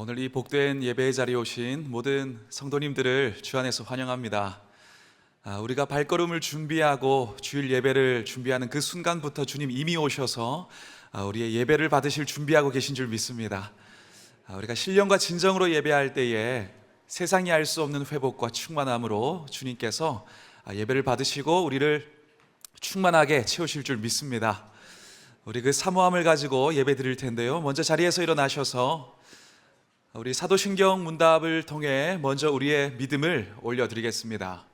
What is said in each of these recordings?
오늘 이 복된 예배의 자리에 오신 모든 성도님들을 주 안에서 환영합니다. 우리가 발걸음을 준비하고 주일 예배를 준비하는 그 순간부터 주님 이미 오셔서 우리의 예배를 받으실 준비하고 계신 줄 믿습니다. 우리가 신령과 진정으로 예배할 때에 세상이 알 수 없는 회복과 충만함으로 주님께서 예배를 받으시고 우리를 충만하게 채우실 줄 믿습니다. 우리 그 사모함을 가지고 예배 드릴 텐데요, 먼저 자리에서 일어나셔서 우리 사도신경 문답을 통해 먼저 우리의 믿음을 올려드리겠습니다.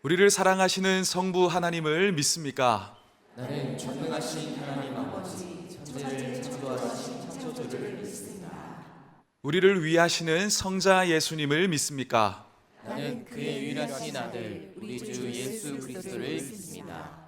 우리를 사랑하시는 성부 하나님을 믿습니까? 나는 전능하신 하나님 아버지 천지를 창조하신 창조주를 믿습니다. 우리를 위하시는 성자 예수님을 믿습니까? 나는 그의 유일하신 아들 우리 주 예수 그리스도를 믿습니다.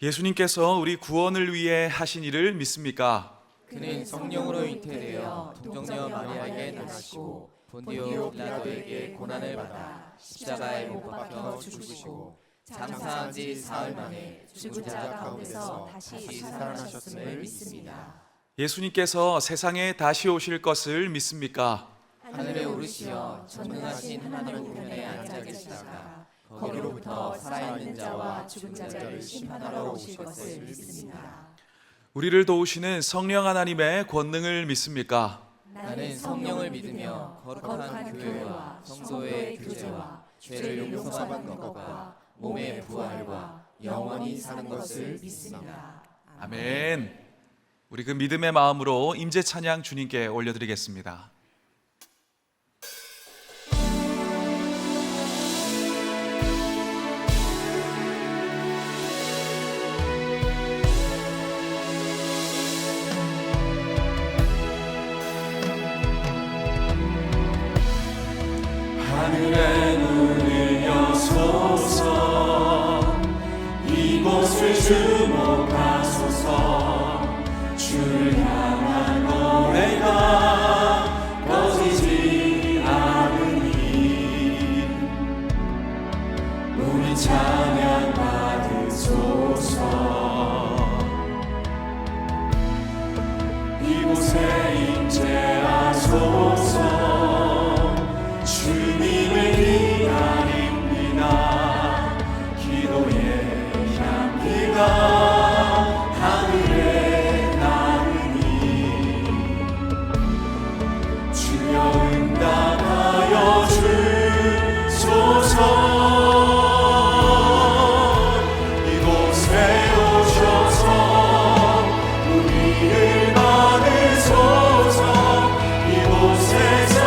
예수님께서 우리 구원을 위해 하신 일을 믿습니까? 그는 성령으로 잉태되어 동정녀 마리아에게 나시고 본디오 빌라도에게 고난을 받아 십자가에 못 박혀 죽으시고 장사한 지 사흘 만에 죽은 자 가운데서 다시 살아나셨음을 믿습니다. 예수님께서 세상에 다시 오실 것을 믿습니까? 하늘에 오르시어 전능하신 하나님 우편에 앉아 계시다가 거기로부터 살아있는 자와 죽은 자를 심판하러 오실 것을 믿습니다. 우리를 도우시는 성령 하나님의 권능을 믿습니까? 나는 성령을 믿으며 거룩한 교회와 성도의 교제와 죄를 용서받는 것과 몸의 부활과 영원히 사는 것을 믿습니다. 아멘. 우리 그 믿음의 마음으로 임재 찬양 주님께 올려드리겠습니다. 하늘의 문을 여소서 이곳을 주목하소서 주를 향한 노래가 꺼지지 않으니 우리 찬양 받으소서 이곳에 임재하소서 주님을 기다립니다. 기도의 향기가 하늘에 나르니 주여 응답하여 주소서. 이곳에 오셔서 우리를 받으소서. 이곳에서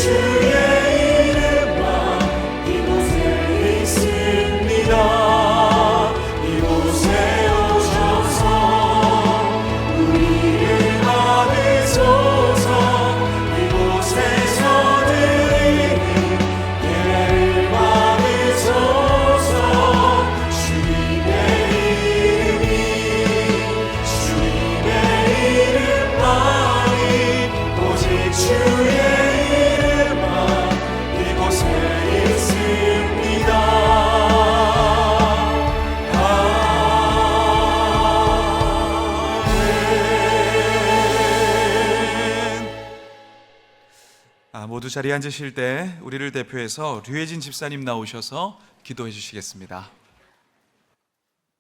주의 이름만 이곳에 있습니다. 이곳에 오셔서 우리를 받으소서. 이곳에서 드리는 예배를 받으소서. 주님의 이름만이 오직 주의 모두 자리에 앉으실 때 우리를 대표해서 류혜진 집사님 나오셔서 기도해 주시겠습니다.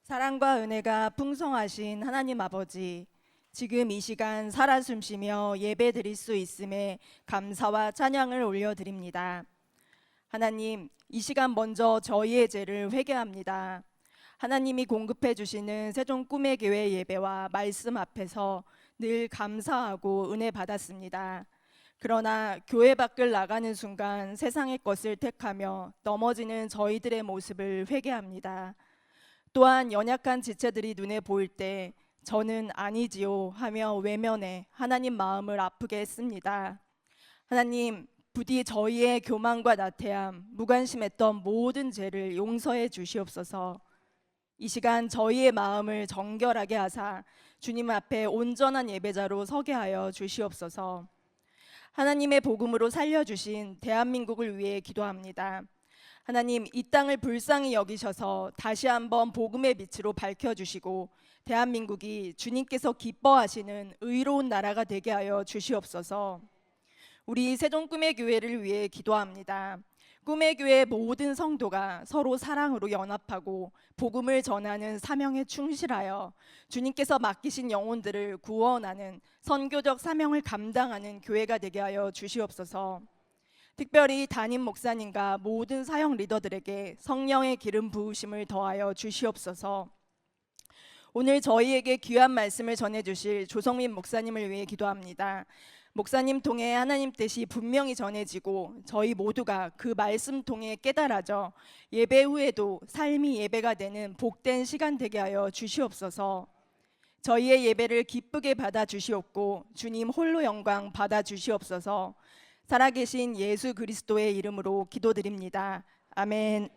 사랑과 은혜가 풍성하신 하나님 아버지, 지금 이 시간 살아 숨쉬며 예배 드릴 수 있음에 감사와 찬양을 올려드립니다. 하나님, 이 시간 먼저 저희의 죄를 회개합니다. 하나님이 공급해 주시는 세종 꿈의 교회 예배와 말씀 앞에서 늘 감사하고 은혜 받았습니다. 그러나 교회 밖을 나가는 순간 세상의 것을 택하며 넘어지는 저희들의 모습을 회개합니다. 또한 연약한 지체들이 눈에 보일 때 저는 아니지요 하며 외면해 하나님 마음을 아프게 했습니다. 하나님, 부디 저희의 교만과 나태함, 무관심했던 모든 죄를 용서해 주시옵소서. 이 시간 저희의 마음을 정결하게 하사 주님 앞에 온전한 예배자로 서게 하여 주시옵소서. 하나님의 복음으로 살려주신 대한민국을 위해 기도합니다. 하나님, 이 땅을 불쌍히 여기셔서 다시 한번 복음의 빛으로 밝혀주시고 대한민국이 주님께서 기뻐하시는 의로운 나라가 되게 하여 주시옵소서. 우리 세종 꿈의 교회를 위해 기도합니다. 꿈의 교회 모든 성도가 서로 사랑으로 연합하고 복음을 전하는 사명에 충실하여 주님께서 맡기신 영혼들을 구원하는 선교적 사명을 감당하는 교회가 되게 하여 주시옵소서. 특별히 담임 목사님과 모든 사역 리더들에게 성령의 기름 부으심을 더하여 주시옵소서. 오늘 저희에게 귀한 말씀을 전해주실 조성민 목사님을 위해 기도합니다. 목사님 통해 하나님 뜻이 분명히 전해지고 저희 모두가 그 말씀 통해 깨달아져 예배 후에도 삶이 예배가 되는 복된 시간 되게 하여 주시옵소서. 저희의 예배를 기쁘게 받아 주시옵고 주님 홀로 영광 받아 주시옵소서. 살아계신 예수 그리스도의 이름으로 기도드립니다. 아멘.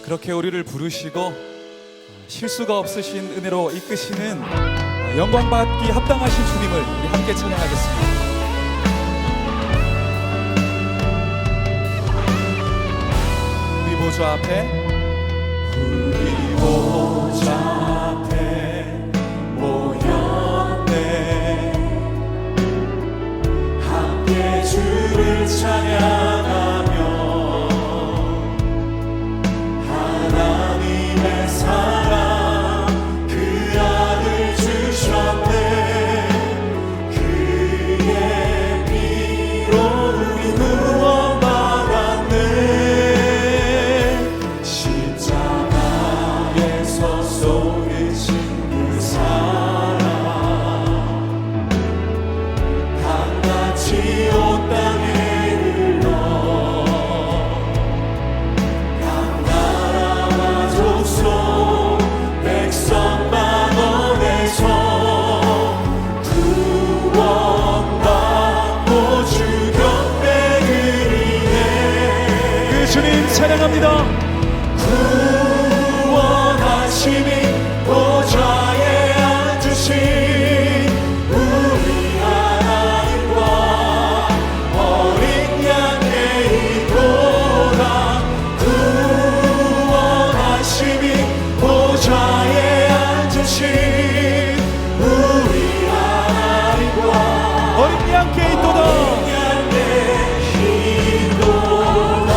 그렇게 우리를 부르시고 실수가 없으신 은혜로 이끄시는 영광 받기 합당하신 주님을 우리 함께 찬양하겠습니다. 우리 보좌 앞에 우리 보좌 앞에 모였네. 함께 주를 찬양하며 하나님의 사랑 그 아들 주셨네. 그의 피로 우리 구원받았네. 십자가에서 쏟으신 그 사랑 강같이 온 땅에 흘러 각 나라와 족속 백성 만원에서 구원받고 주 곁에 그리네. 그 주님 찬양합니다. 구원하심이 보좌에 앉으신 우리 하나님과 어린 양의 이도다. 구원하심이 보좌에 앉으신 우리 하나님과 어린 양께 있도다. 양의 이도다.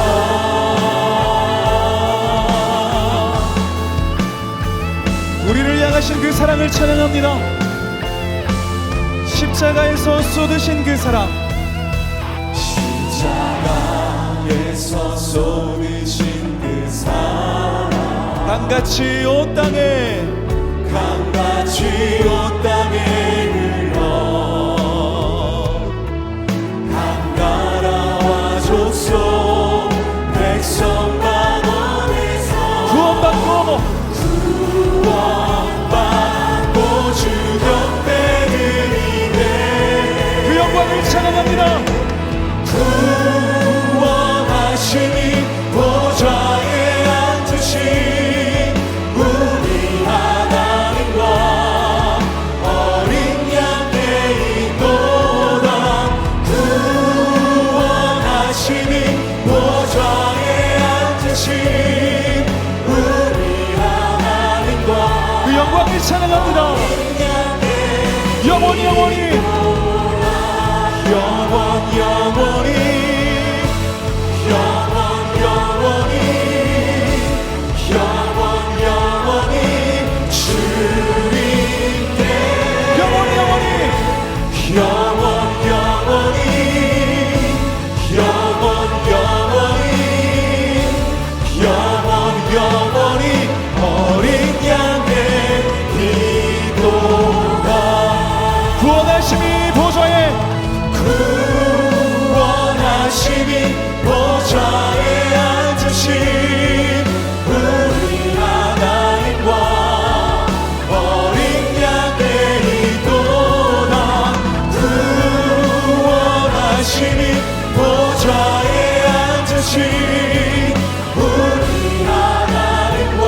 우리를 향하신 그 사랑을 찬양합니다. 십자가에서 쏟으신 그 사랑, 십자가에서 쏟으신 그 사랑 강같이 온 땅에 강같이 온 땅에 흘러 각 나라와 족속 백성 만원에서 구원받고 구원받고 주 곁에 그리네. 그 영광을 찬양합니다. 구원하심이 보좌에 앉으신 우리 하나님과 어린 양의 이도다. 구원하심이 보좌에 앉으신 우리 하나님과 그 영광을 찬양합니다. 영원히 영원히 영원 영원히 영원 영원히 영원 영원히 주님께 영원히 영원히 영원 영원히 영원 영원히 영원 영원히 어린 양의 이도다. 구원하심이 보좌에 구원하심이 보좌에 앉으신 우리 하나님과 어린 양의 이도다. 구원하심이 보좌에 앉으신 우리 하나님과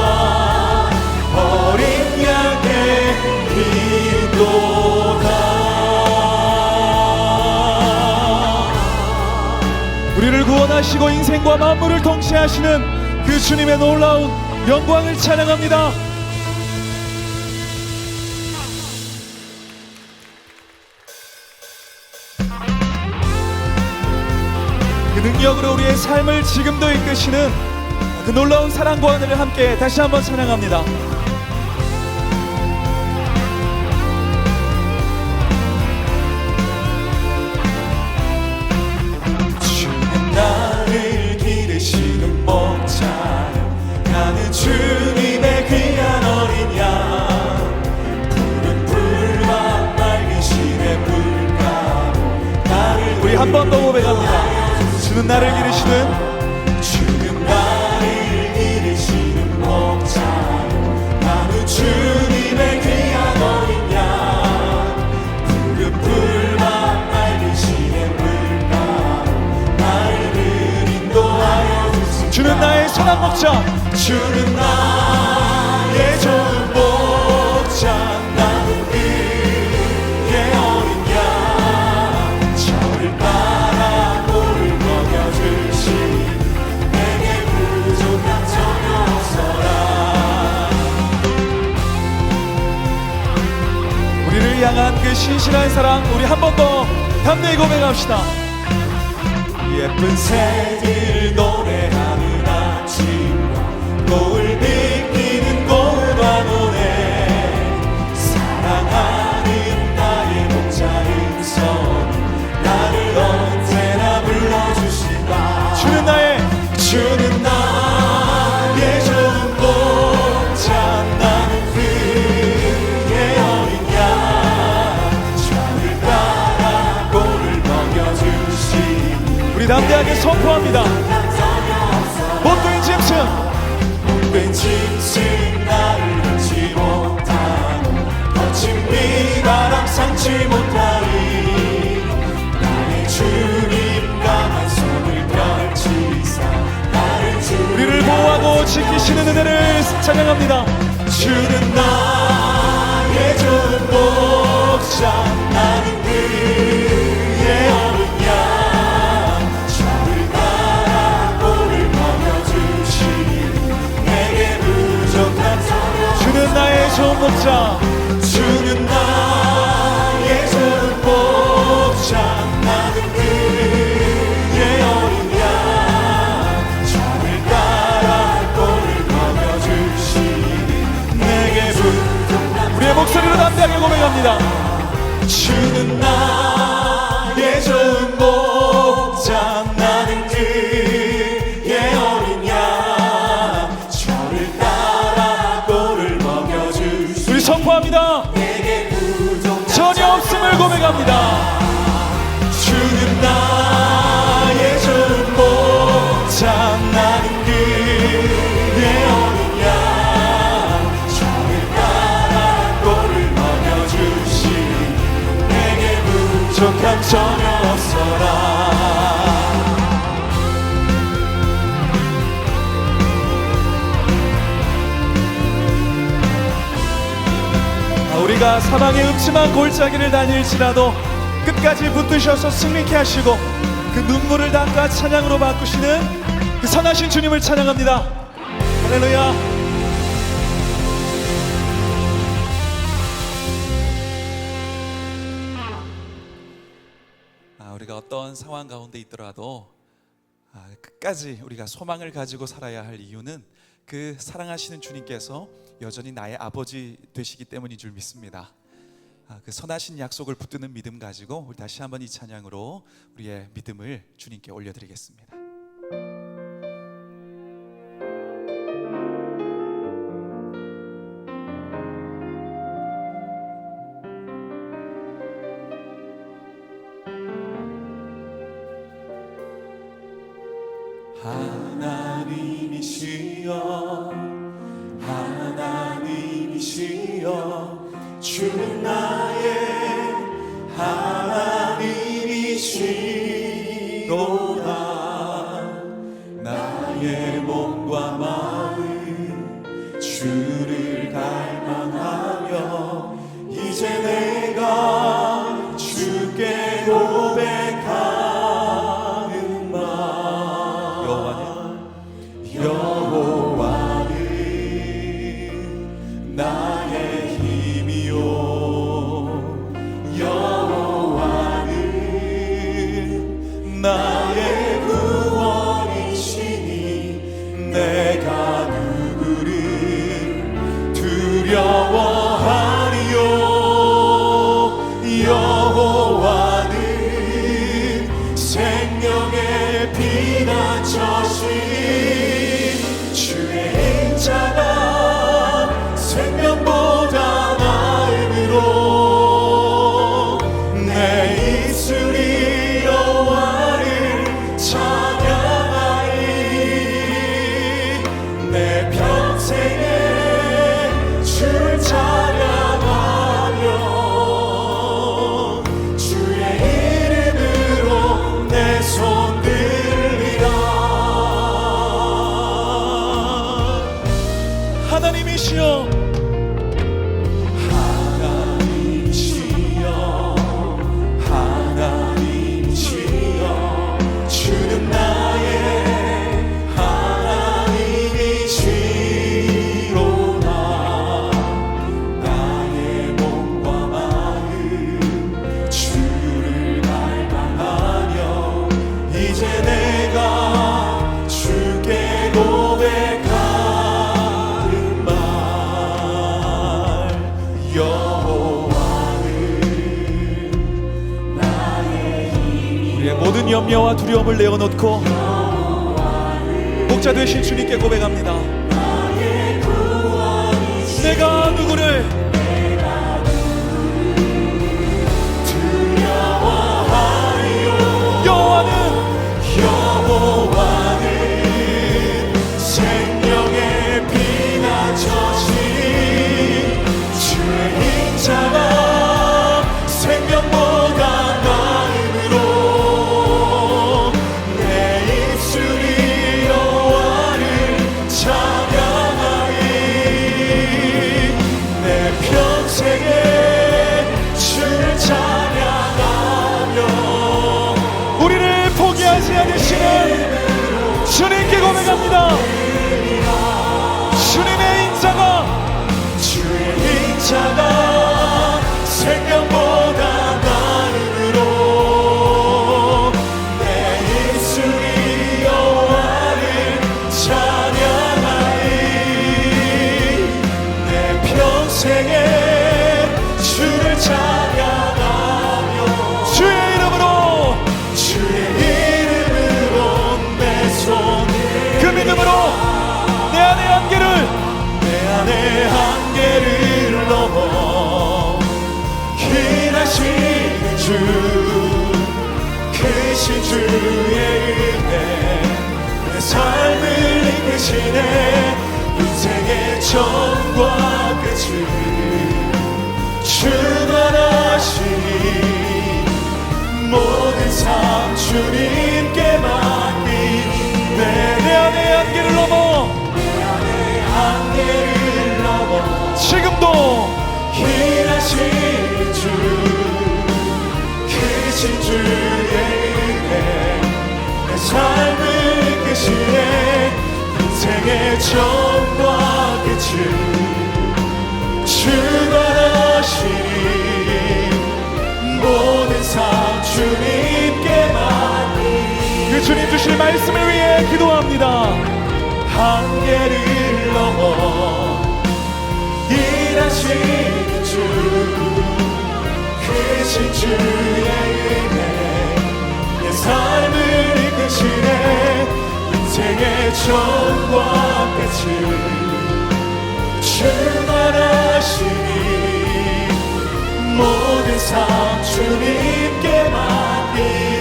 어린 양의 이도다. 우리를 구원하시고 인생과 만물을 통치하시는 그 주님의 놀라운 영광을 찬양합니다. 그 능력으로 우리의 삶을 지금도 이끄시는 그 놀라운 사랑과 은혜를 함께 다시 한번 찬양합니다. 주는 나를 기르시는 목자요. 나는 주님의 귀한 어린 양. 푸른 풀과 맑은 시내 물가로 나를 우리 한 번 더 고백합니다. 주는 나를 기르시는 주는 나를 기르시는 목자요. 나는 주님의 귀한 어린 양. 푸른 풀과 맑은 시내 물가로 나를 인도하여 주시니 주는 나의 선한 목자, 주는 나의 좋은 목자, 나는 그의 어린 양. 저를 따라 꼴을 먹여주시니 내게 부족한 전혀 없어라. 우리를 향한 그 신실한 사랑, 우리 한 번 더 담대히 고백합시다. 예쁜 새들 노래하는 아침과 노을 느끼는 고운 환호네. 사랑하는 나의 목자의 성, 나를 언제나 불러주신다. 주는 나의 좋은 목자, 나는 그의 어린 양. 저를 따라 꼴을 먹여주시니 우리 담대하게 선포합니다. 못된 짐승, ven 짐승 나를 밟지 못하고 거친 비바람 상치 못하리. 나의 주님 강한 손을 펼치사 나를 우리를 보호하고 지키시는 은혜를 찬양합니다. 주는 나의 좋은 목자, 나는 그의 어린 양. 저를 따라 꼴을 먹여주시니 내게 부족한 전혀. 주는 나의 좋은 목자, 주는 나의 좋은 목자, 나는 그의 어린 양. 저를 따라 꼴을 먹여주시니 내게 부족한. 우리의 목소리로 담대하게 고백합니다. 주는 나의 좋은 목자, 나는 그의 어린 양. 저를 따라 꼴을 먹여주시니 우리 선포합니다. 내게 부족한 전혀 없음을 고백합니다. 주는 나의 좋은 목자, 나는 그의 어린 양. 저를 따라 꼴을 먹여주시니 내게 부족한 전혀 없어라. 우리가 사망의 음침한 골짜기를 다닐지라도 끝까지 붙드셔서 승리케 하시고 그 눈물을 닦아 찬양으로 바꾸시는 그 선하신 주님을 찬양합니다. 할렐루야. 우리가 어떤 상황 가운데 있더라도 끝까지 우리가 소망을 가지고 살아야 할 이유는 그 사랑하시는 주님께서 여전히 나의 아버지 되시기 때문인 줄 믿습니다. 그 선하신 약속을 붙드는 믿음 가지고 우리 다시 한번 이 찬양으로 우리의 믿음을 주님께 올려드리겠습니다. 하나님이시여, 하나님이시여, 주는 나의 하나님이시로다. 나의 몸과 마음 주를 갈망하며 이제 내가 주께 고백하는 말. 여호와는 나의 힘이요, 여호와는 나의 구원이시니 내가 누구를 두려워하리요. 여호와는 생명의 피난처시. 주의 인자가 생명보다 나음으로 내 입술이 여호와를 찬양하리. 내 평생에 주를 찬양하리. 모든 염려와 두려움을 내어놓고 목자 되신 주님께 고백합니다. 내가 누구를 여호와는 생명의 피가 젖은 주의 인자가 생명보다 나음으로 내 입술이 여호와를 찬양하리. 내 평생에 주를 찬양하며 우리를 포기하지 않으시는 주님께 고백합니다. 주님의 인자가 주의 인자가 생명보다 나음으로 내 입술이 여호와를 찬양하리. 내 평생에 주를 찬양하며 주의 이름으로 내 손을 그 믿음으로 내 안의 한계를 내 한계를 넘어 일하시는 주 크신 주의 은혜 내 삶을 이끄시네. 인생의 처음과 끝을 주관하시니 모든 삶 주님께 맡긴 내 안의 한계를 넘어 한계를 넘어 지금도 일하시는 주 크신 주의 은혜 내 삶을 이끄시네. 인생의 처음과 끝을 주관하시니 모든 삶 주님께 맡긴 그 주님 주실 말씀을 위해 기도합니다. 한계를 넘어 일하시는 주 크신 주의 은혜 내 삶을 이끄시네. 인생의 처음과 끝을 주관하시니 모든 삶 주님께 맡기네.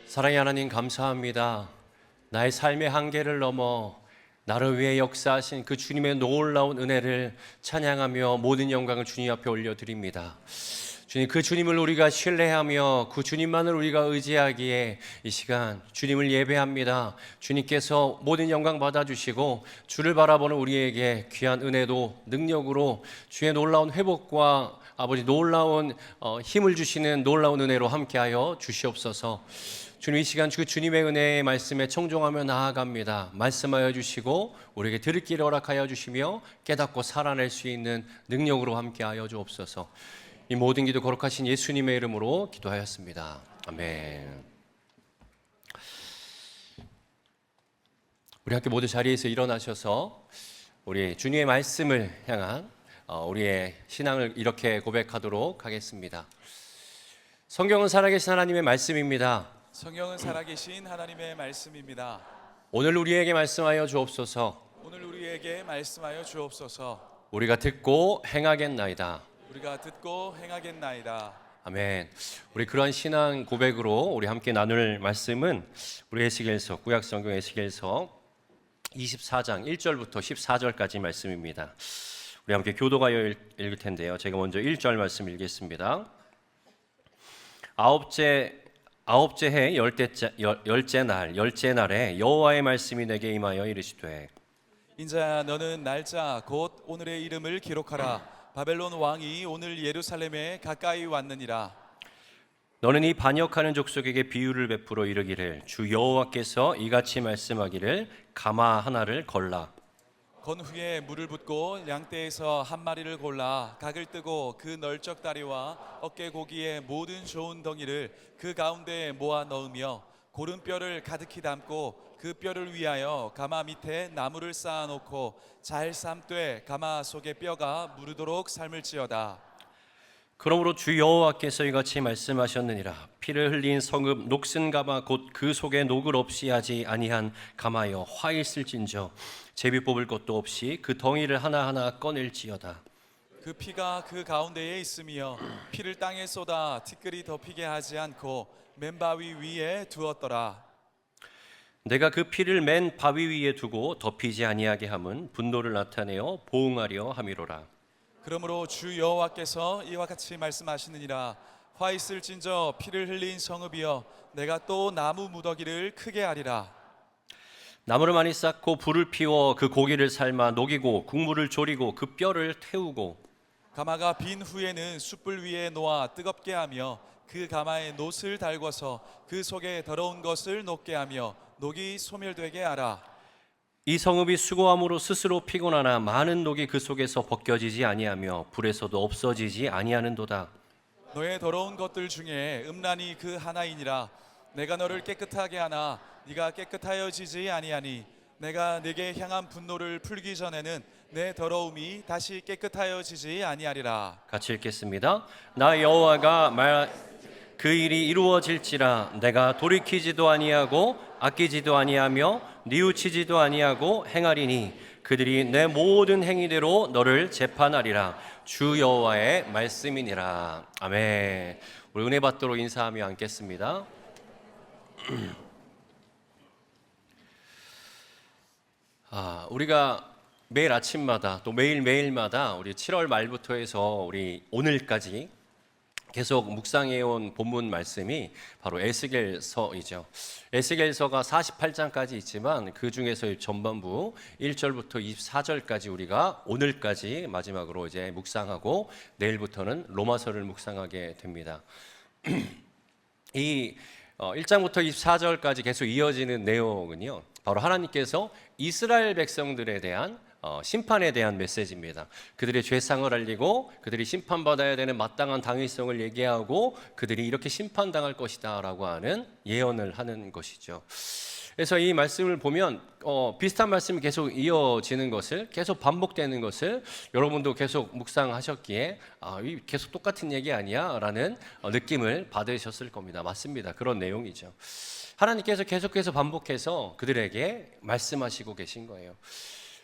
사랑의 하나님 감사합니다. 나의 삶의 한계를 넘어 나를 위해 역사하신 그 주님의 놀라운 은혜를 찬양하며 모든 영광을 주님 앞에 올려드립니다. 주님, 그 주님을 우리가 신뢰하며 그 주님만을 우리가 의지하기에 이 시간 주님을 예배합니다. 주님께서 모든 영광 받아주시고 주를 바라보는 우리에게 귀한 은혜도 능력으로 주의 놀라운 회복과 아버지 놀라운 힘을 주시는 놀라운 은혜로 함께하여 주시옵소서. 주님, 이 시간 그 주님의 은혜의 말씀에 청종하며 나아갑니다. 말씀하여 주시고 우리에게 들을 길을 허락하여 주시며 깨닫고 살아낼 수 있는 능력으로 함께하여 주옵소서. 이 모든 기도 거룩하신 예수님의 이름으로 기도하였습니다. 아멘. 우리 함께 모두 자리에서 일어나셔서 우리 주님의 말씀을 향한 우리의 신앙을 이렇게 고백하도록 하겠습니다. 성경은 살아계신 하나님의 말씀입니다. 성경은 살아계신 하나님의 말씀입니다. 오늘 우리에게 말씀하여 주옵소서. 오늘 우리에게 말씀하여 주옵소서. 우리가 듣고 행하겠나이다. 우리가 듣고 행하겠나이다. 아멘. 우리 그러한 신앙 고백으로 우리 함께 나눌 말씀은 우리 에스겔서, 구약성경 에스겔서 24장 1절부터 14절까지 말씀입니다. 우리 함께 교도하여 읽을 텐데요. 제가 먼저 1절 말씀 읽겠습니다. 아홉째 해 열째 날에 여호와의 말씀이 내게 임하여 이르시되 인자야, 너는 날짜 곧 오늘의 이름을 기록하라. 바벨론 왕이 오늘 예루살렘에 가까이 왔느니라. 너는 이 반역하는 족속에게 비유를 베풀어 이르기를 주 여호와께서 이같이 말씀하기를 가마 하나를 걸라. 건 후에 물을 붓고 양떼에서 한 마리를 골라 각을 뜨고 그 널쩍 다리와 어깨 고기의 모든 좋은 덩이를 그 가운데에 모아 넣으며 고른 뼈를 가득히 담고 그 뼈를 위하여 가마 밑에 나무를 쌓아놓고 잘 삶되 가마 속의 뼈가 무르도록 삶을지어다. 그러므로 주 여호와께서 이같이 말씀하셨느니라. 피를 흘린 성읍 녹슨 가마 곧 그 속에 녹을 없이 하지 아니한 가마여 화 있을진저 제비 뽑을 것도 없이 그 덩이를 하나하나 꺼낼지어다. 그 피가 그 가운데에 있으며 피를 땅에 쏟아 티끌이 덮이게 하지 않고 맨 바위 위에 두었더라. 내가 그 피를 맨 바위 위에 두고 덮이지 아니하게 함은 분노를 나타내어 보응하려 함이로라. 그러므로 주 여호와께서 이와 같이 말씀하시느니라. 화 있을진저 피를 흘린 성읍이여 내가 또 나무 무더기를 크게 하리라. 나무를 많이 쌓고 불을 피워 그 고기를 삶아 녹이고 국물을 졸이고 그 뼈를 태우고 가마가 빈 후에는 숯불 위에 놓아 뜨겁게 하며 그 가마에 놋을 달궈서 그 속에 더러운 것을 녹게 하며 녹이 소멸되게 하라. 이 성읍이 수고함으로 스스로 피곤하나 많은 녹이 그 속에서 벗겨지지 아니하며 불에서도 없어지지 아니하는도다. 너의 더러운 것들 중에 음란이 그 하나이니라. 내가 너를 깨끗하게 하나 네가 깨끗하여지지 아니하니 내가 네게 향한 분노를 풀기 전에는 내 더러움이 다시 깨끗하여지지 아니하리라. 같이 읽겠습니다. 나 여호와가 그 일이 이루어질지라 내가 돌이키지도 아니하고 아끼지도 아니하며 뉘우치지도 아니하고 행하리니 그들이 내 모든 행위대로 너를 재판하리라. 주 여호와의 말씀이니라. 아멘. 우리 은혜 받도록 인사하며 앉겠습니다. 우리가 매일 아침마다 또 매일매일마다 우리 7월 말부터 해서 우리 오늘까지 계속 묵상해온 본문 말씀이 바로 에스겔서이죠. 에스겔서가 48장까지 있지만 그 중에서 전반부 1절부터 24절까지 우리가 오늘까지 마지막으로 이제 묵상하고 내일부터는 로마서를 묵상하게 됩니다. 이 1장부터 24절까지 계속 이어지는 내용은요, 바로 하나님께서 이스라엘 백성들에 대한 심판에 대한 메시지입니다. 그들의 죄상을 알리고 그들이 심판받아야 되는 마땅한 당위성을 얘기하고 그들이 이렇게 심판당할 것이다 라고 하는 예언을 하는 것이죠. 그래서 이 말씀을 보면 비슷한 말씀이 계속 이어지는 것을, 계속 반복되는 것을 여러분도 계속 묵상하셨기에 계속 똑같은 얘기 아니야? 라는 느낌을 받으셨을 겁니다. 맞습니다. 그런 내용이죠. 하나님께서 계속해서 반복해서 그들에게 말씀하시고 계신 거예요.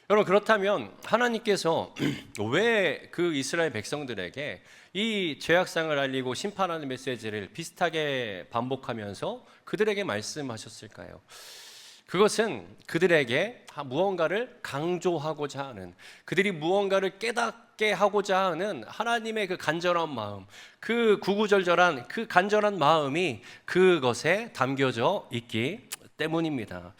여러분, 그렇다면 하나님께서 왜 그 이스라엘 백성들에게 이 죄악상을 알리고 심판하는 메시지를 비슷하게 반복하면서 그들에게 말씀하셨을까요? 그것은 그들에게 무언가를 강조하고자 하는, 그들이 무언가를 깨닫게 하고자 하는 하나님의 그 간절한 마음, 그 구구절절한 그 간절한 마음이 그것에 담겨져 있기 때문입니다.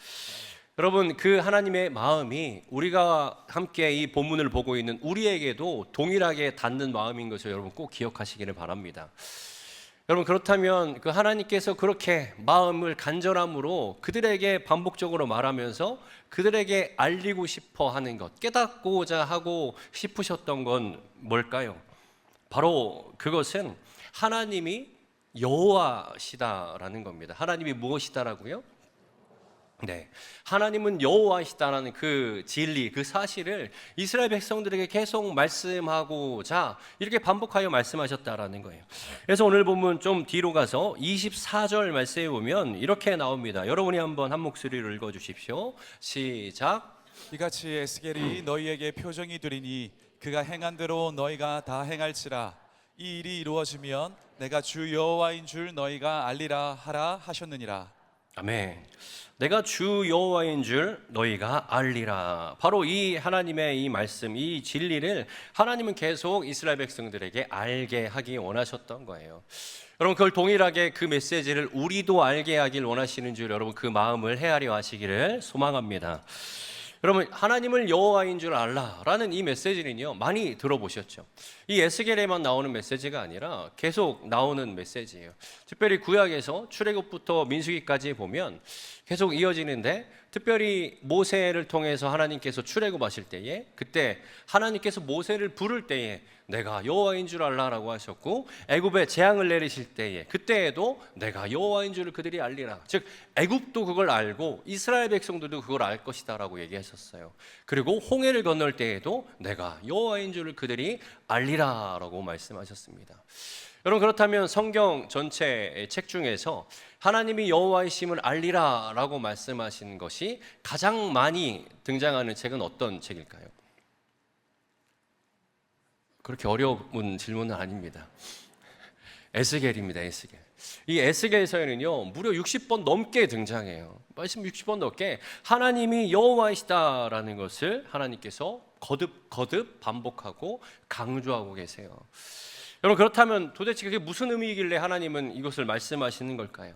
여러분, 그 하나님의 마음이 우리가 함께 이 본문을 보고 있는 우리에게도 동일하게 닿는 마음인 것을 여러분 꼭 기억하시기를 바랍니다. 여러분, 그렇다면 그 하나님께서 그렇게 마음을 간절함으로 그들에게 반복적으로 말하면서 그들에게 알리고 싶어 하는 것, 깨닫고자 하고 싶으셨던 건 뭘까요? 바로 그것은 하나님이 여호와시다라는 겁니다. 하나님이 무엇이다라고요? 네, 하나님은 여호와시다라는 그 진리, 그 사실을 이스라엘 백성들에게 계속 말씀하고자 이렇게 반복하여 말씀하셨다라는 거예요. 그래서 오늘 보면 좀 뒤로 가서 24절 말씀에 보면 이렇게 나옵니다. 여러분이 한번 한 목소리로 읽어주십시오. 시작. 이같이 에스겔이 너희에게 표정이 되리니 그가 행한 대로 너희가 다 행할지라. 이 일이 이루어지면 내가 주 여호와인 줄 너희가 알리라 하라 하셨느니라. 아멘. 내가 주 여호와인 줄 너희가 알리라. 바로 이 하나님의 이 말씀, 이 진리를 하나님은 계속 이스라엘 백성들에게 알게 하기 원하셨던 거예요. 여러분, 그걸 동일하게 그 메시지를 우리도 알게 하길 원하시는 줄 여러분 그 마음을 헤아려 하시기를 소망합니다. 여러분, 하나님을 여호와인 줄 알라라는 이 메시지는요, 많이 들어보셨죠? 이 에스겔에만 나오는 메시지가 아니라 계속 나오는 메시지예요. 특별히 구약에서 출애굽부터 민수기까지 보면 계속 이어지는데, 특별히 모세를 통해서 하나님께서 출애굽하실 때에, 그때 하나님께서 모세를 부를 때에 내가 여호와인 줄 알라라고 하셨고, 애굽에 재앙을 내리실 때에 그때에도 내가 여호와인 줄을 그들이 알리라. 즉 애굽도 그걸 알고 이스라엘 백성들도 그걸 알 것이다라고 얘기하셨어요. 그리고 홍해를 건널 때에도 내가 여호와인 줄을 그들이 알리라라고 말씀하셨습니다. 여러분, 그렇다면 성경 전체 책 중에서 하나님이 여호와이심을 알리라라고 말씀하신 것이 가장 많이 등장하는 책은 어떤 책일까요? 그렇게 어려운 질문은 아닙니다. 에스겔입니다. 에스겔. 이 에스겔서에는요, 무려 60번 넘게 등장해요. 말씀 60번 넘게 하나님이 여호와이시다라는 것을 하나님께서 거듭 반복하고 강조하고 계세요. 여러분, 그렇다면 도대체 그게 무슨 의미이길래 하나님은 이것을 말씀하시는 걸까요?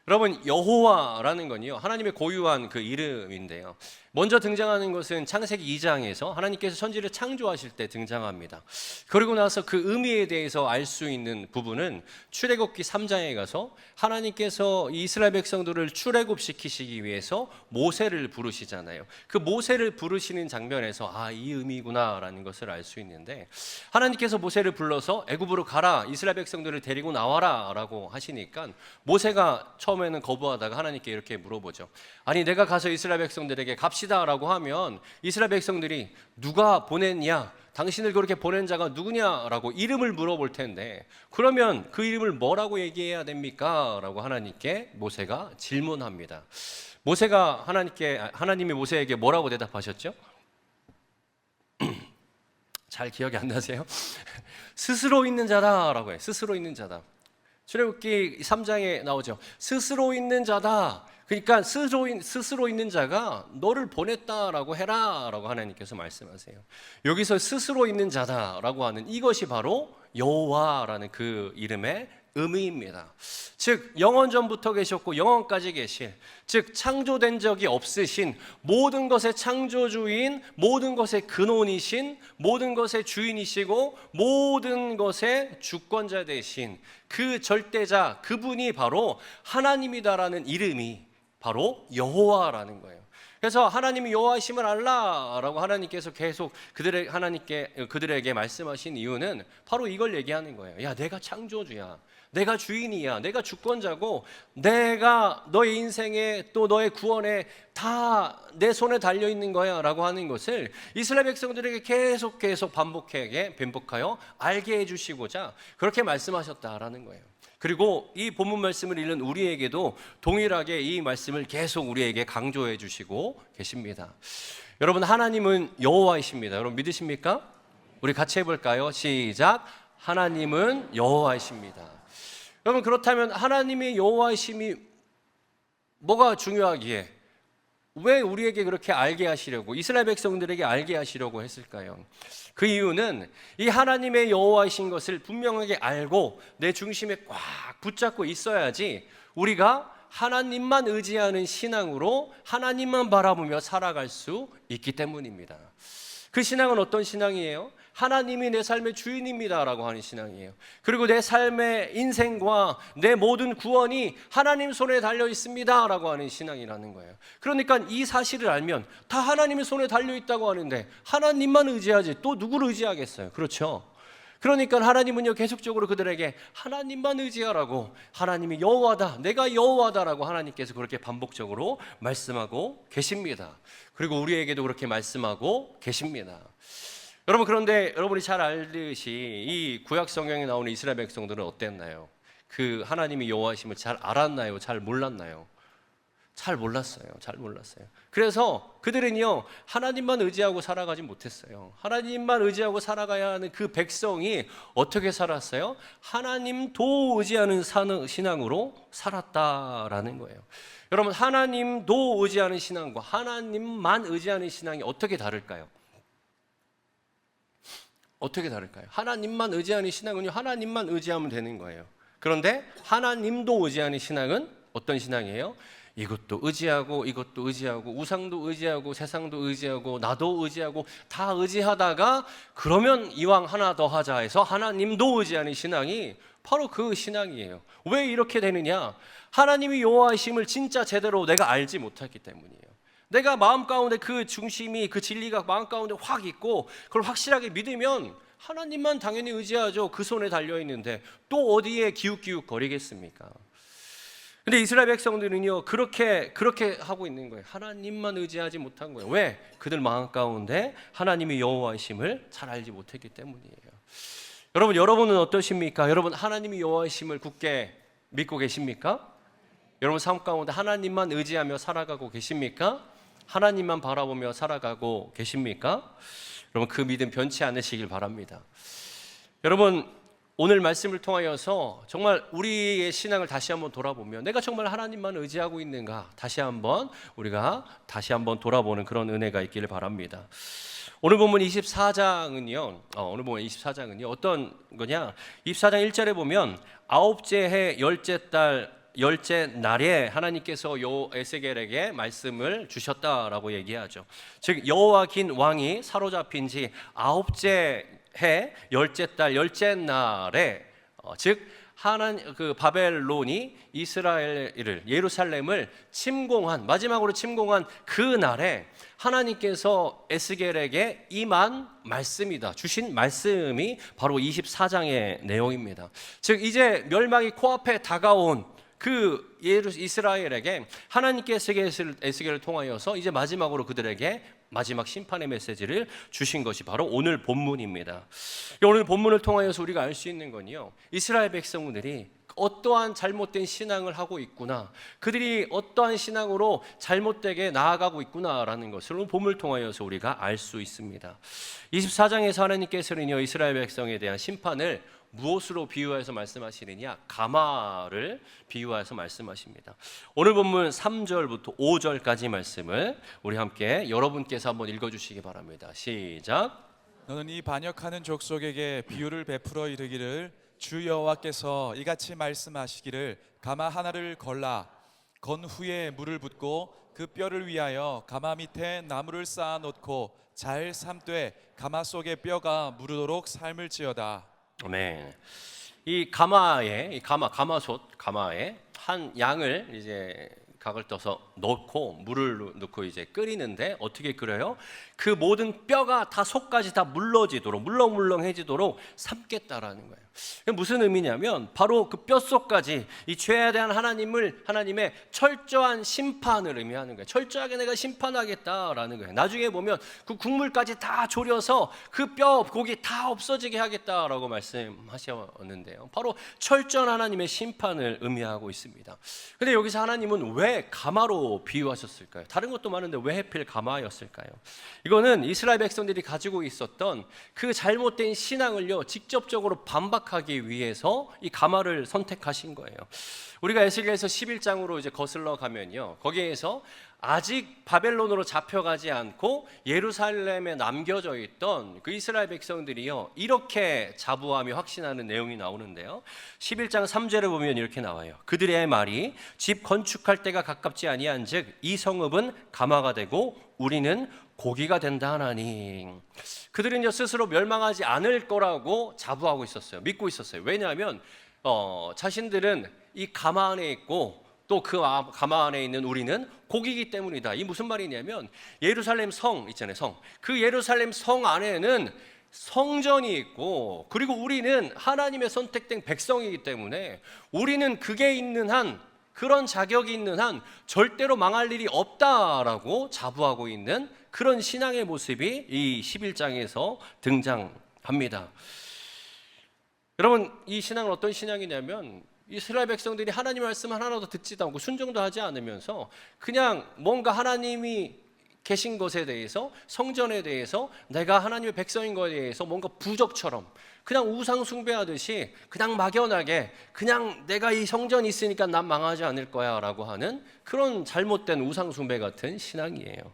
여러분, 여호와라는 건요, 하나님의 고유한 그 이름인데요, 먼저 등장하는 것은 창세기 2장에서 하나님께서 천지를 창조하실 때 등장합니다. 그리고 나서 그 의미에 대해서 알 수 있는 부분은 출애굽기 3장에 가서 하나님께서 이스라엘 백성들을 출애굽시키시기 위해서 모세를 부르시잖아요. 그 모세를 부르시는 장면에서 이 의미구나라는 것을 알 수 있는데, 하나님께서 모세를 불러서 애굽으로 가라, 이스라엘 백성들을 데리고 나와라라고 하시니까 모세가 처음에는 거부하다가 하나님께 이렇게 물어보죠. 아니, 내가 가서 이스라엘 백성들에게 갑시다라고 하면 이스라엘 백성들이 누가 보냈냐, 당신을 그렇게 보낸 자가 누구냐라고 이름을 물어볼 텐데, 그러면 그 이름을 뭐라고 얘기해야 됩니까? 라고 하나님께 모세가 질문합니다. 모세가 하나님이 모세에게 뭐라고 대답하셨죠? 잘 기억이 안 나세요? 스스로 있는 자다라고 해요. 스스로 있는 자다. 출애굽기 3장에 나오죠. 스스로 있는 자다. 그러니까 스스로 있는 자가 너를 보냈다라고 해라라고 하나님께서 말씀하세요. 여기서 스스로 있는 자다라고 하는 이것이 바로 여호와라는 그 이름의 의미입니다. 즉 영원전부터 계셨고 영원까지 계실, 즉 창조된 적이 없으신, 모든 것의 창조주인, 모든 것의 근원이신, 모든 것의 주인이시고 모든 것의 주권자 되신 그 절대자, 그분이 바로 하나님이다라는 이름이 바로 여호와라는 거예요. 그래서 하나님이 여호와이심을 알라라고 하나님께서 계속 그들에게 말씀하신 이유는 바로 이걸 얘기하는 거예요. 야, 내가 창조주야, 내가 주인이야, 내가 주권자고, 내가 너의 인생에 또 너의 구원에 다 내 손에 달려 있는 거야 라고 하는 것을 이스라엘 백성들에게 계속 반복하여 알게 해주시고자 그렇게 말씀하셨다라는 거예요. 그리고 이 본문 말씀을 읽는 우리에게도 동일하게 이 말씀을 계속 우리에게 강조해 주시고 계십니다. 여러분, 하나님은 여호와이십니다. 여러분 믿으십니까? 우리 같이 해볼까요? 시작. 하나님은 여호와이십니다. 여러분, 그렇다면 하나님의 여호와이심이 뭐가 중요하기에, 왜 우리에게 그렇게 알게 하시려고, 이스라엘 백성들에게 알게 하시려고 했을까요? 그 이유는 이 하나님의 여호와이신 것을 분명하게 알고 내 중심에 꽉 붙잡고 있어야지 우리가 하나님만 의지하는 신앙으로 하나님만 바라보며 살아갈 수 있기 때문입니다. 그 신앙은 어떤 신앙이에요? 하나님이 내 삶의 주인입니다라고 하는 신앙이에요. 그리고 내 삶의 인생과 내 모든 구원이 하나님 손에 달려 있습니다라고 하는 신앙이라는 거예요. 그러니까 이 사실을 알면 다 하나님의 손에 달려 있다고 하는데 하나님만 의지하지 또 누구를 의지하겠어요? 그렇죠? 그러니까 하나님은요, 계속적으로 그들에게 하나님만 의지하라고, 하나님이 여호와다, 내가 여호와다라고 하나님께서 그렇게 반복적으로 말씀하고 계십니다. 그리고 우리에게도 그렇게 말씀하고 계십니다. 여러분, 그런데 여러분이 잘 알듯이 이 구약 성경에 나오는 이스라엘 백성들은 어땠나요? 그 하나님이 여호와이심을 잘 알았나요? 잘 몰랐나요? 잘 몰랐어요. 그래서 그들은요, 하나님만 의지하고 살아가지 못했어요. 하나님만 의지하고 살아가야 하는 그 백성이 어떻게 살았어요? 하나님도 의지하는 신앙으로 살았다라는 거예요. 여러분, 하나님도 의지하는 신앙과 하나님만 의지하는 신앙이 어떻게 다를까요? 어떻게 다를까요? 하나님만 의지하는 신앙은요, 하나님만 의지하면 되는 거예요. 그런데 하나님도 의지하는 신앙은 어떤 신앙이에요? 이것도 의지하고 이것도 의지하고 우상도 의지하고 세상도 의지하고 나도 의지하고 다 의지하다가 그러면 이왕 하나 더 하자 해서 하나님도 의지하는 신앙이 바로 그 신앙이에요. 왜 이렇게 되느냐? 하나님이 여호와이심을 진짜 제대로 내가 알지 못했기 때문이에요. 내가 마음 가운데 그 중심이, 그 진리가 마음 가운데 확 있고 그걸 확실하게 믿으면 하나님만 당연히 의지하죠. 그 손에 달려있는데 또 어디에 기웃기웃 거리겠습니까? 근데 이스라엘 백성들은요, 그렇게 하고 있는 거예요. 하나님만 의지하지 못한 거예요. 왜? 그들 마음 가운데 하나님이 여호와이심을 잘 알지 못했기 때문이에요. 여러분은 어떠십니까? 여러분, 하나님이 여호와이심을 굳게 믿고 계십니까? 여러분 삶 가운데 하나님만 의지하며 살아가고 계십니까? 하나님만 바라보며 살아가고 계십니까? 여러분, 그 믿음 변치 않으시길 바랍니다. 여러분, 오늘 말씀을 통하여서 정말 우리의 신앙을 다시 한번 돌아보면 내가 정말 하나님만 의지하고 있는가 우리가 다시 한번 돌아보는 그런 은혜가 있기를 바랍니다. 오늘 본문 24장은요 어떤 거냐? 24장 1절에 보면 아홉째 해 열째 달 열째 날에 하나님께서 에스겔에게 말씀을 주셨다라고 얘기하죠. 즉 여호와긴 왕이 사로잡힌 지 아홉째 해 열째 달 열째 날에 즉 그 바벨론이 이스라엘을 예루살렘을 마지막으로 침공한 그 날에 하나님께서 에스겔에게 임한 말씀이다. 주신 말씀이 바로 24장의 내용입니다. 즉 이제 멸망이 코앞에 다가온 그 이스라엘에게 하나님께서 에스겔을 통하여서 이제 마지막으로 그들에게 마지막 심판의 메시지를 주신 것이 바로 오늘 본문입니다. 오늘 본문을 통하여서 우리가 알 수 있는 건요, 이스라엘 백성들이 어떠한 잘못된 신앙을 하고 있구나, 그들이 어떠한 신앙으로 잘못되게 나아가고 있구나라는 것을 오늘 본문을 통하여서 우리가 알 수 있습니다. 24장에서 하나님께서는요, 이스라엘 백성에 대한 심판을 무엇으로 비유해서 말씀하시느냐? 가마를 비유해서 말씀하십니다. 오늘 본문 3절부터 5절까지 말씀을 우리 함께 여러분께서 한번 읽어주시기 바랍니다. 시작. 너는 이 반역하는 족속에게 비유를 베풀어 이르기를 주 여호와께서 이같이 말씀하시기를 가마 하나를 걸라. 건 후에 물을 붓고 그 뼈를 위하여 가마 밑에 나무를 쌓아 놓고 잘 삶되 가마 속의 뼈가 무르도록 삶을지어다. 아멘. 이 가마에 한 양을 이제 각을 떠서 넣고 물을 넣고 이제 끓이는데 어떻게 끓여요? 그 모든 뼈가 다 속까지 다 물러지도록 물렁물렁해지도록 삶겠다라는 거예요. 무슨 의미냐면 바로 그 뼛속까지 이 죄에 대한 하나님의 철저한 심판을 의미하는 거예요. 철저하게 내가 심판하겠다라는 거예요. 나중에 보면 그 국물까지 다 졸여서 그 뼈 고기 다 없어지게 하겠다라고 말씀하셨는데요, 바로 철저한 하나님의 심판을 의미하고 있습니다. 근데 여기서 하나님은 왜 가마로 비유하셨을까요? 다른 것도 많은데 왜 하필 가마였을까요? 이거는 이스라엘 백성들이 가지고 있었던 그 잘못된 신앙을요, 직접적으로 반박하기 위해서 이 가마를 선택하신 거예요. 우리가 에스겔서 11장으로 이제 거슬러 가면요, 거기에서 아직 바벨론으로 잡혀가지 않고 예루살렘에 남겨져 있던 그 이스라엘 백성들이요, 이렇게 자부하며 확신하는 내용이 나오는데요, 11장 3절에 보면 이렇게 나와요. 그들의 말이 집 건축할 때가 가깝지 아니한즉 이 성읍은 가마가 되고 우리는 고기가 된다 하나니. 그들은 스스로 멸망하지 않을 거라고 자부하고 있었어요. 믿고 있었어요. 왜냐하면 자신들은 이 가마 안에 있고 또 그 가마 안에 있는 우리는 고기이기 때문이다. 이 무슨 말이냐면 예루살렘 성 있잖아요. 그 예루살렘 성 안에는 성전이 있고, 그리고 우리는 하나님의 선택된 백성이기 때문에 우리는 그게 있는 한, 그런 자격이 있는 한 절대로 망할 일이 없다라고 자부하고 있는 그런 신앙의 모습이 이 11장에서 등장합니다. 여러분, 이 신앙은 어떤 신앙이냐면 이스라엘 백성들이 하나님 말씀 하나도 듣지도 않고 순종도 하지 않으면서 그냥 뭔가 하나님이 계신 것에 대해서, 성전에 대해서, 내가 하나님의 백성인 것에 대해서 뭔가 부적처럼 그냥 우상 숭배하듯이 그냥 막연하게 그냥 내가 이 성전이 있으니까 난 망하지 않을 거야 라고 하는 그런 잘못된 우상 숭배 같은 신앙이에요.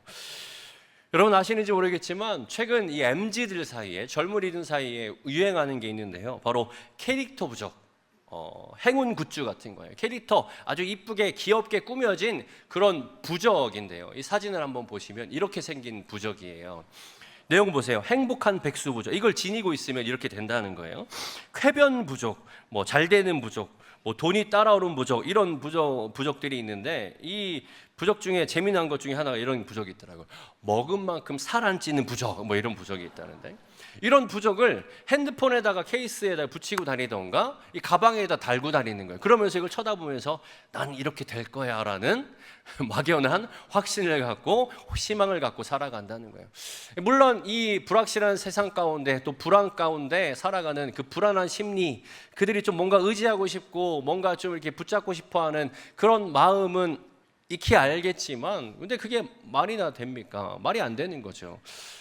여러분 아시는지 모르겠지만 최근 이 MZ들 사이에, 젊은이들 사이에 유행하는 게 있는데요, 바로 캐릭터 부족. 행운 굿즈 같은 거예요. 캐릭터 아주 이쁘게 귀엽게 꾸며진 그런 부적인데요. 이 사진을 한번 보시면 이렇게 생긴 부적이에요. 내용 보세요. 행복한 백수 부적. 이걸 지니고 있으면 이렇게 된다는 거예요. 쾌변 부적, 뭐 잘 되는 부적, 뭐 돈이 따라오는 부적, 이런 부적들이 있는데 이 부적 중에 재미난 것 중에 하나가 이런 부적이 있더라고요. 먹은 만큼 살 안 찌는 부적, 뭐 이런 부적이 있다는데, 이런 부적을 핸드폰에다가 케이스에다 붙이고 다니던가 이 가방에다 달고 다니는 거예요. 그러면서 이걸 쳐다보면서 난 이렇게 될 거야 라는 막연한 확신을 갖고 희망을 갖고 살아간다는 거예요. 물론 이 불확실한 세상 가운데 또 불안 가운데 살아가는 그 불안한 심리, 그들이 좀 뭔가 의지하고 싶고 뭔가 좀 이렇게 붙잡고 싶어하는 그런 마음은 익히 알겠지만, 근데 그게 말이나 됩니까? 말이 안 되는 거죠.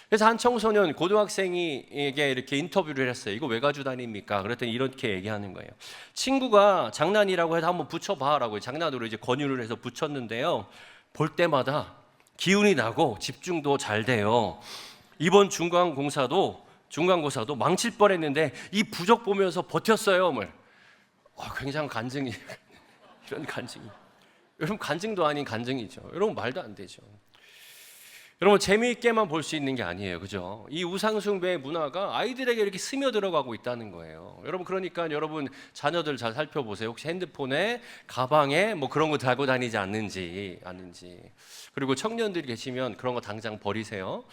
그래서 한 청소년 고등학생에게 이렇게 인터뷰를 했어요. 이거 왜 가지고 다닙니까? 그랬더니 이렇게 얘기하는 거예요. 친구가 장난이라고 해서 한번 붙여봐라고 장난으로 이제 권유를 해서 붙였는데요. 볼 때마다 기운이 나고 집중도 잘 돼요. 이번 중간고사도 망칠 뻔했는데 이 부적 보면서 버텼어요. 굉장히 간증이 이런 간증이. 여러분, 간증도 아닌 간증이죠. 여러분, 말도 안 되죠. 여러분, 재미있게만 볼 수 있는 게 아니에요. 그죠? 이 우상숭배의 문화가 아이들에게 이렇게 스며들어가고 있다는 거예요. 여러분, 그러니까 여러분 자녀들 잘 살펴보세요. 혹시 핸드폰에, 가방에 뭐 그런 거 달고 다니지 않는지. 그리고 청년들이 계시면 그런 거 당장 버리세요.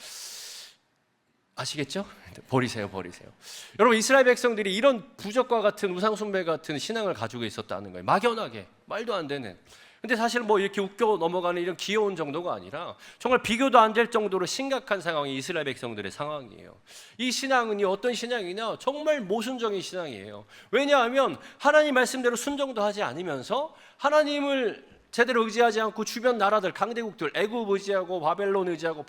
아시겠죠? 버리세요. 여러분, 이스라엘 백성들이 이런 부적과 같은 우상숭배 같은 신앙을 가지고 있었다는 거예요. 막연하게, 말도 안 되는. 근데 사실 뭐 이렇게 웃겨 넘어가는 이런 귀여운 정도가 아니라 정말 비교도 안 될 정도로 심각한 상황이 이스라엘 백성들의 상황이에요. 이 신앙은 어떤 신앙이냐? 정말 모순적인 신앙이에요. 왜냐하면 하나님 말씀대로 순종도 하지 않으면서 하나님을 제대로 의지하지 않고 주변 나라들, 강대국들, 애굽 의지하고 바벨론 의지하고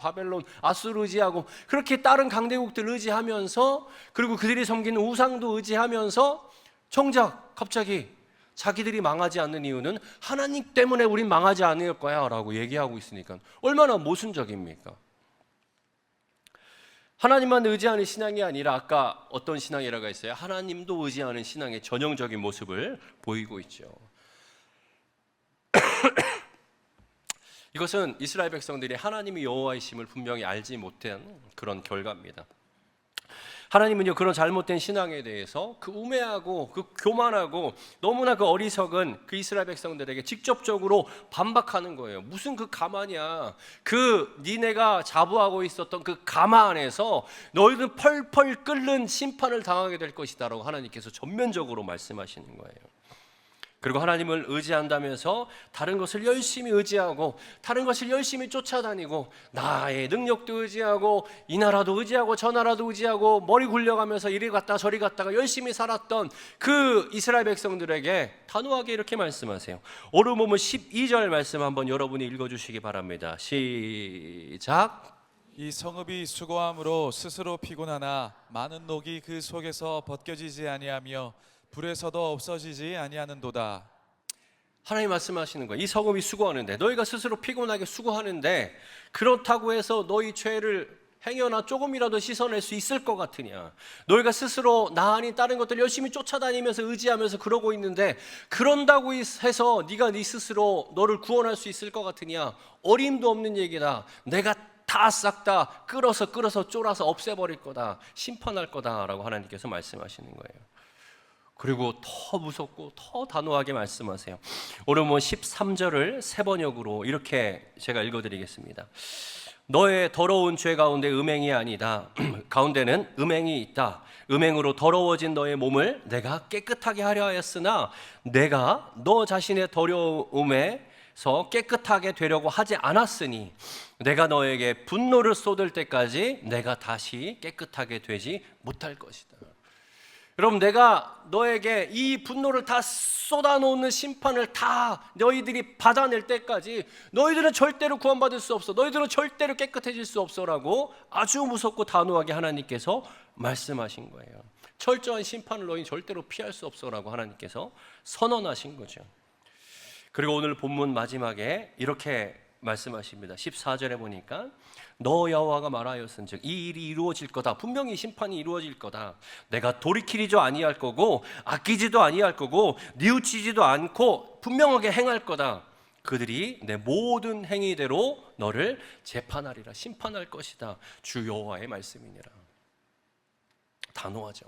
아수르 의지하고 그렇게 다른 강대국들 의지하면서, 그리고 그들이 섬기는 우상도 의지하면서 정작 갑자기 자기들이 망하지 않는 이유는 하나님 때문에 우린 망하지 않을 거야 라고 얘기하고 있으니까 얼마나 모순적입니까? 하나님만 의지하는 신앙이 아니라 아까 어떤 신앙이라고 했어요? 하나님도 의지하는 신앙의 전형적인 모습을 보이고 있죠. 이것은 이스라엘 백성들이 하나님이 여호와이심을 분명히 알지 못한 그런 결과입니다. 하나님은요, 그런 잘못된 신앙에 대해서 그 우매하고 그 교만하고 너무나 그 어리석은 그 이스라엘 백성들에게 직접적으로 반박하는 거예요. 무슨 그 가마냐? 니네가 자부하고 있었던 그 가마 안에서 너희는 펄펄 끓는 심판을 당하게 될 것이다라고 하나님께서 전면적으로 말씀하시는 거예요. 그리고 하나님을 의지한다면서 다른 것을 열심히 의지하고 다른 것을 열심히 쫓아다니고 나의 능력도 의지하고 이 나라도 의지하고 저 나라도 의지하고 머리 굴려가면서 이리 갔다 저리 갔다가 열심히 살았던 그 이스라엘 백성들에게 단호하게 이렇게 말씀하세요. 오늘 보면 12절 말씀 한번 여러분이 읽어주시기 바랍니다. 시작. 이 성읍이 수고함으로 스스로 피곤하나 많은 녹이 그 속에서 벗겨지지 아니하며 불에서도 없어지지 아니하는도다. 하나님 말씀하시는 거예요. 이 성읍이 수고하는데, 너희가 스스로 피곤하게 수고하는데 그렇다고 해서 너희 죄를 행여나 조금이라도 씻어낼 수 있을 것 같으냐? 너희가 스스로 나 아닌 다른 것들 열심히 쫓아다니면서 의지하면서 그러고 있는데 그런다고 해서 네가 네 스스로 너를 구원할 수 있을 것 같으냐? 어림도 없는 얘기다. 내가 다 싹 다 끌어서 쫄아서 없애버릴 거다. 심판할 거다라고 하나님께서 말씀하시는 거예요. 그리고 더 무섭고 더 단호하게 말씀하세요. 오늘 13절을 세 번역으로 이렇게 제가 읽어드리겠습니다. 너의 더러운 죄 가운데 음행이 아니다. 가운데는 음행이 있다. 음행으로 더러워진 너의 몸을 내가 깨끗하게 하려 하였으나 내가 너 자신의 더러움에서 깨끗하게 되려고 하지 않았으니 내가 너에게 분노를 쏟을 때까지 내가 다시 깨끗하게 되지 못할 것이다. 여러분, 내가 너에게 이 분노를 다 쏟아놓는 심판을 다 너희들이 받아낼 때까지 너희들은 절대로 구원받을 수 없어. 너희들은 절대로 깨끗해질 수 없어라고 아주 무섭고 단호하게 하나님께서 말씀하신 거예요. 철저한 심판을 너희는 절대로 피할 수 없어라고 하나님께서 선언하신 거죠. 그리고 오늘 본문 마지막에 이렇게 말씀하십니다. 14절에 보니까 너 여호와가 말하였은즉 이 일이 이루어질 거다. 분명히 심판이 이루어질 거다. 내가 돌이키리도 아니할 거고 아끼지도 아니할 거고 뉘우치지도 않고 분명하게 행할 거다. 그들이 내 모든 행위대로 너를 재판하리라. 심판할 것이다. 주 여호와의 말씀이니라. 단호하죠.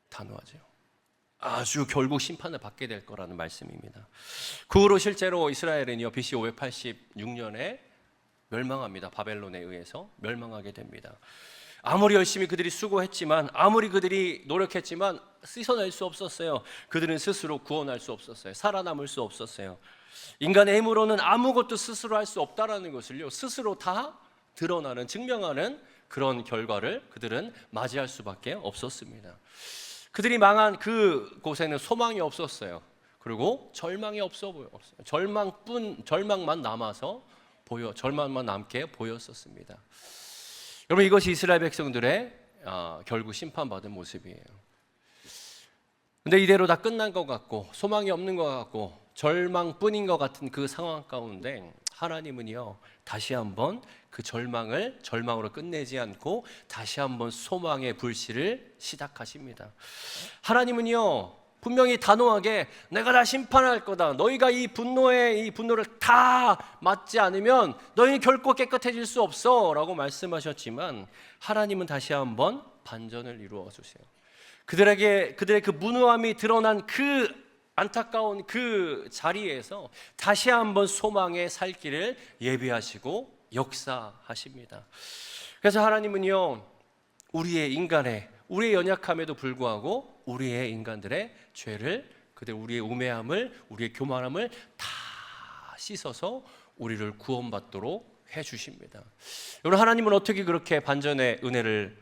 단호하죠. 아주 결국 심판을 받게 될 거라는 말씀입니다. 그 후로 실제로 이스라엘은요 BC 586년에 멸망합니다. 바벨론에 의해서 멸망하게 됩니다. 아무리 열심히 그들이 수고했지만, 아무리 그들이 노력했지만 씻어낼 수 없었어요. 그들은 스스로 구원할 수 없었어요. 살아남을 수 없었어요. 인간의 힘으로는 아무것도 스스로 할 수 없다라는 것을요 스스로 다 드러나는, 증명하는 그런 결과를 그들은 맞이할 수밖에 없었습니다. 그들이 망한 그 곳에는 소망이 없었어요. 그리고 절망이 없어 보였어요. 절망만 남아서 절망만 남게 보였었습니다. 여러분, 이것이 이스라엘 백성들의 결국 심판받은 모습이에요. 근데 이대로 다 끝난 것 같고 소망이 없는 것 같고 절망뿐인 것 같은 그 상황 가운데 하나님은요 다시 한번 그 절망을 절망으로 끝내지 않고 다시 한번 소망의 불씨를 시작하십니다. 하나님은요 분명히 단호하게 내가 다 심판할 거다. 너희가 이 분노를 다 맞지 않으면 너희는 결코 깨끗해질 수 없어 라고 말씀하셨지만 하나님은 다시 한번 반전을 이루어 주세요. 그들의 그 무능함이 드러난 그 안타까운 그 자리에서 다시 한번 소망의 살 길을 예비하시고 역사하십니다. 그래서 하나님은요 우리의 연약함에도 불구하고 우리의 인간들의 죄를, 우리의 우매함을, 우리의 교만함을 다 씻어서 우리를 구원받도록 해주십니다. 여러분, 하나님은 어떻게 그렇게 반전의 은혜를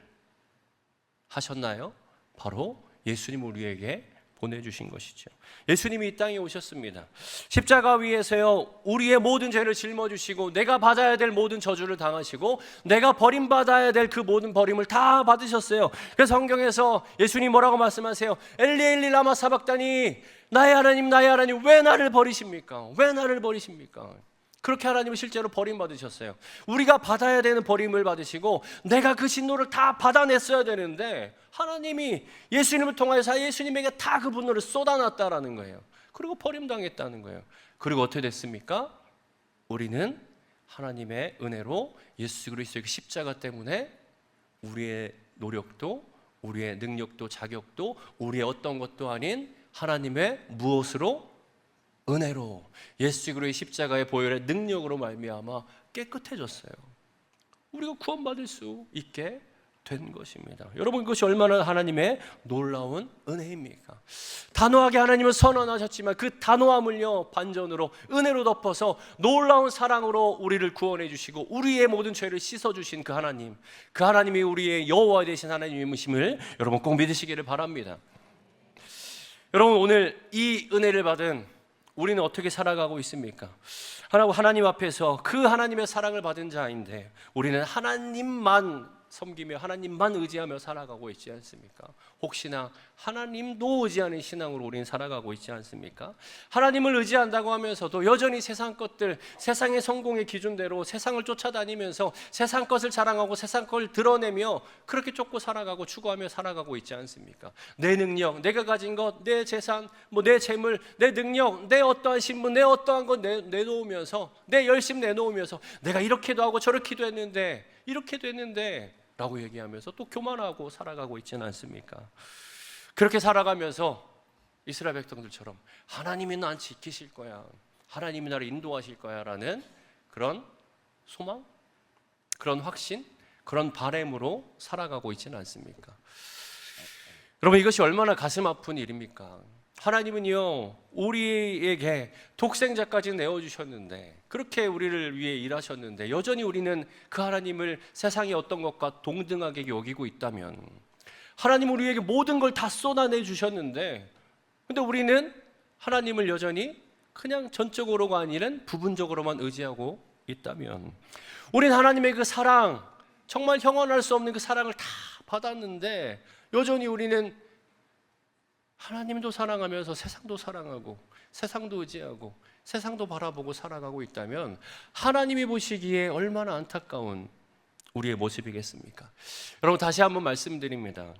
하셨나요? 바로 예수님을 우리에게 보내주신 것이죠. 예수님이 이 땅에 오셨습니다. 십자가 위에서요 우리의 모든 죄를 짊어지시고 내가 받아야 될 모든 저주를 당하시고 내가 버림받아야 될 그 모든 버림을 다 받으셨어요. 그래서 성경에서 예수님 뭐라고 말씀하세요? 엘리 엘리 라마 사박다니, 나의 하나님 나의 하나님 왜 나를 버리십니까? 왜 나를 버리십니까? 그렇게 하나님은 실제로 버림받으셨어요. 우리가 받아야 되는 버림을 받으시고 내가 그 진노를 다 받아냈어야 되는데 하나님이 예수님을 통하여서 예수님에게 다 그 분노를 쏟아놨다라는 거예요. 그리고 버림당했다는 거예요. 그리고 어떻게 됐습니까? 우리는 하나님의 은혜로 예수 그리스도의 십자가 때문에 우리의 노력도, 우리의 능력도, 자격도, 우리의 어떤 것도 아닌 하나님의 무엇으로? 은혜로, 예수 그리스도의 십자가의 보혈의 능력으로 말미암아 깨끗해졌어요. 우리가 구원받을 수 있게 된 것입니다. 여러분, 이것이 얼마나 하나님의 놀라운 은혜입니까? 단호하게 하나님은 선언하셨지만 그 단호함을요 반전으로 은혜로 덮어서 놀라운 사랑으로 우리를 구원해 주시고 우리의 모든 죄를 씻어 주신 그 하나님이 우리의 여호와 되신 하나님이심을 여러분 꼭 믿으시기를 바랍니다. 여러분, 오늘 이 은혜를 받은 우리는 어떻게 살아가고 있습니까? 하나님 앞에서 그 하나님의 사랑을 받은 자인데 우리는 하나님만 섬기며 하나님만 의지하며 살아가고 있지 않습니까? 혹시나 하나님도 의지하는 신앙으로 우리는 살아가고 있지 않습니까? 하나님을 의지한다고 하면서도 여전히 세상 것들, 세상의 성공의 기준대로 세상을 쫓아다니면서 세상 것을 자랑하고 세상 걸 드러내며 그렇게 쫓고 살아가고 추구하며 살아가고 있지 않습니까? 내 능력, 내가 가진 것, 내 재산, 내 재물, 내 능력, 내 어떠한 신분, 내 어떠한 것 내놓으면서 내 열심 내놓으면서 내가 이렇게도 하고 저렇게도 했는데 이렇게도 했는데 라고 얘기하면서 또 교만하고 살아가고 있지는 않습니까? 그렇게 살아가면서 이스라엘 백성들처럼 하나님이 난 지키실 거야, 하나님이 나를 인도하실 거야 라는 그런 소망, 그런 확신, 그런 바람으로 살아가고 있지는 않습니까? 여러분, 이것이 얼마나 가슴 아픈 일입니까? 하나님은요 우리에게 독생자까지 내어주셨는데 그렇게 우리를 위해 일하셨는데 여전히 우리는 그 하나님을 세상의 어떤 것과 동등하게 여기고 있다면, 하나님은 우리에게 모든 걸 다 쏟아내 주셨는데 근데 우리는 하나님을 여전히 그냥 전적으로가 아니라 부분적으로만 의지하고 있다면, 우리는 하나님의 그 사랑, 정말 형언할 수 없는 그 사랑을 다 받았는데 여전히 우리는 하나님도 사랑하면서 세상도 사랑하고 세상도 의지하고 세상도 바라보고 살아가고 있다면 하나님이 보시기에 얼마나 안타까운 우리의 모습이겠습니까? 여러분, 다시 한번 말씀드립니다.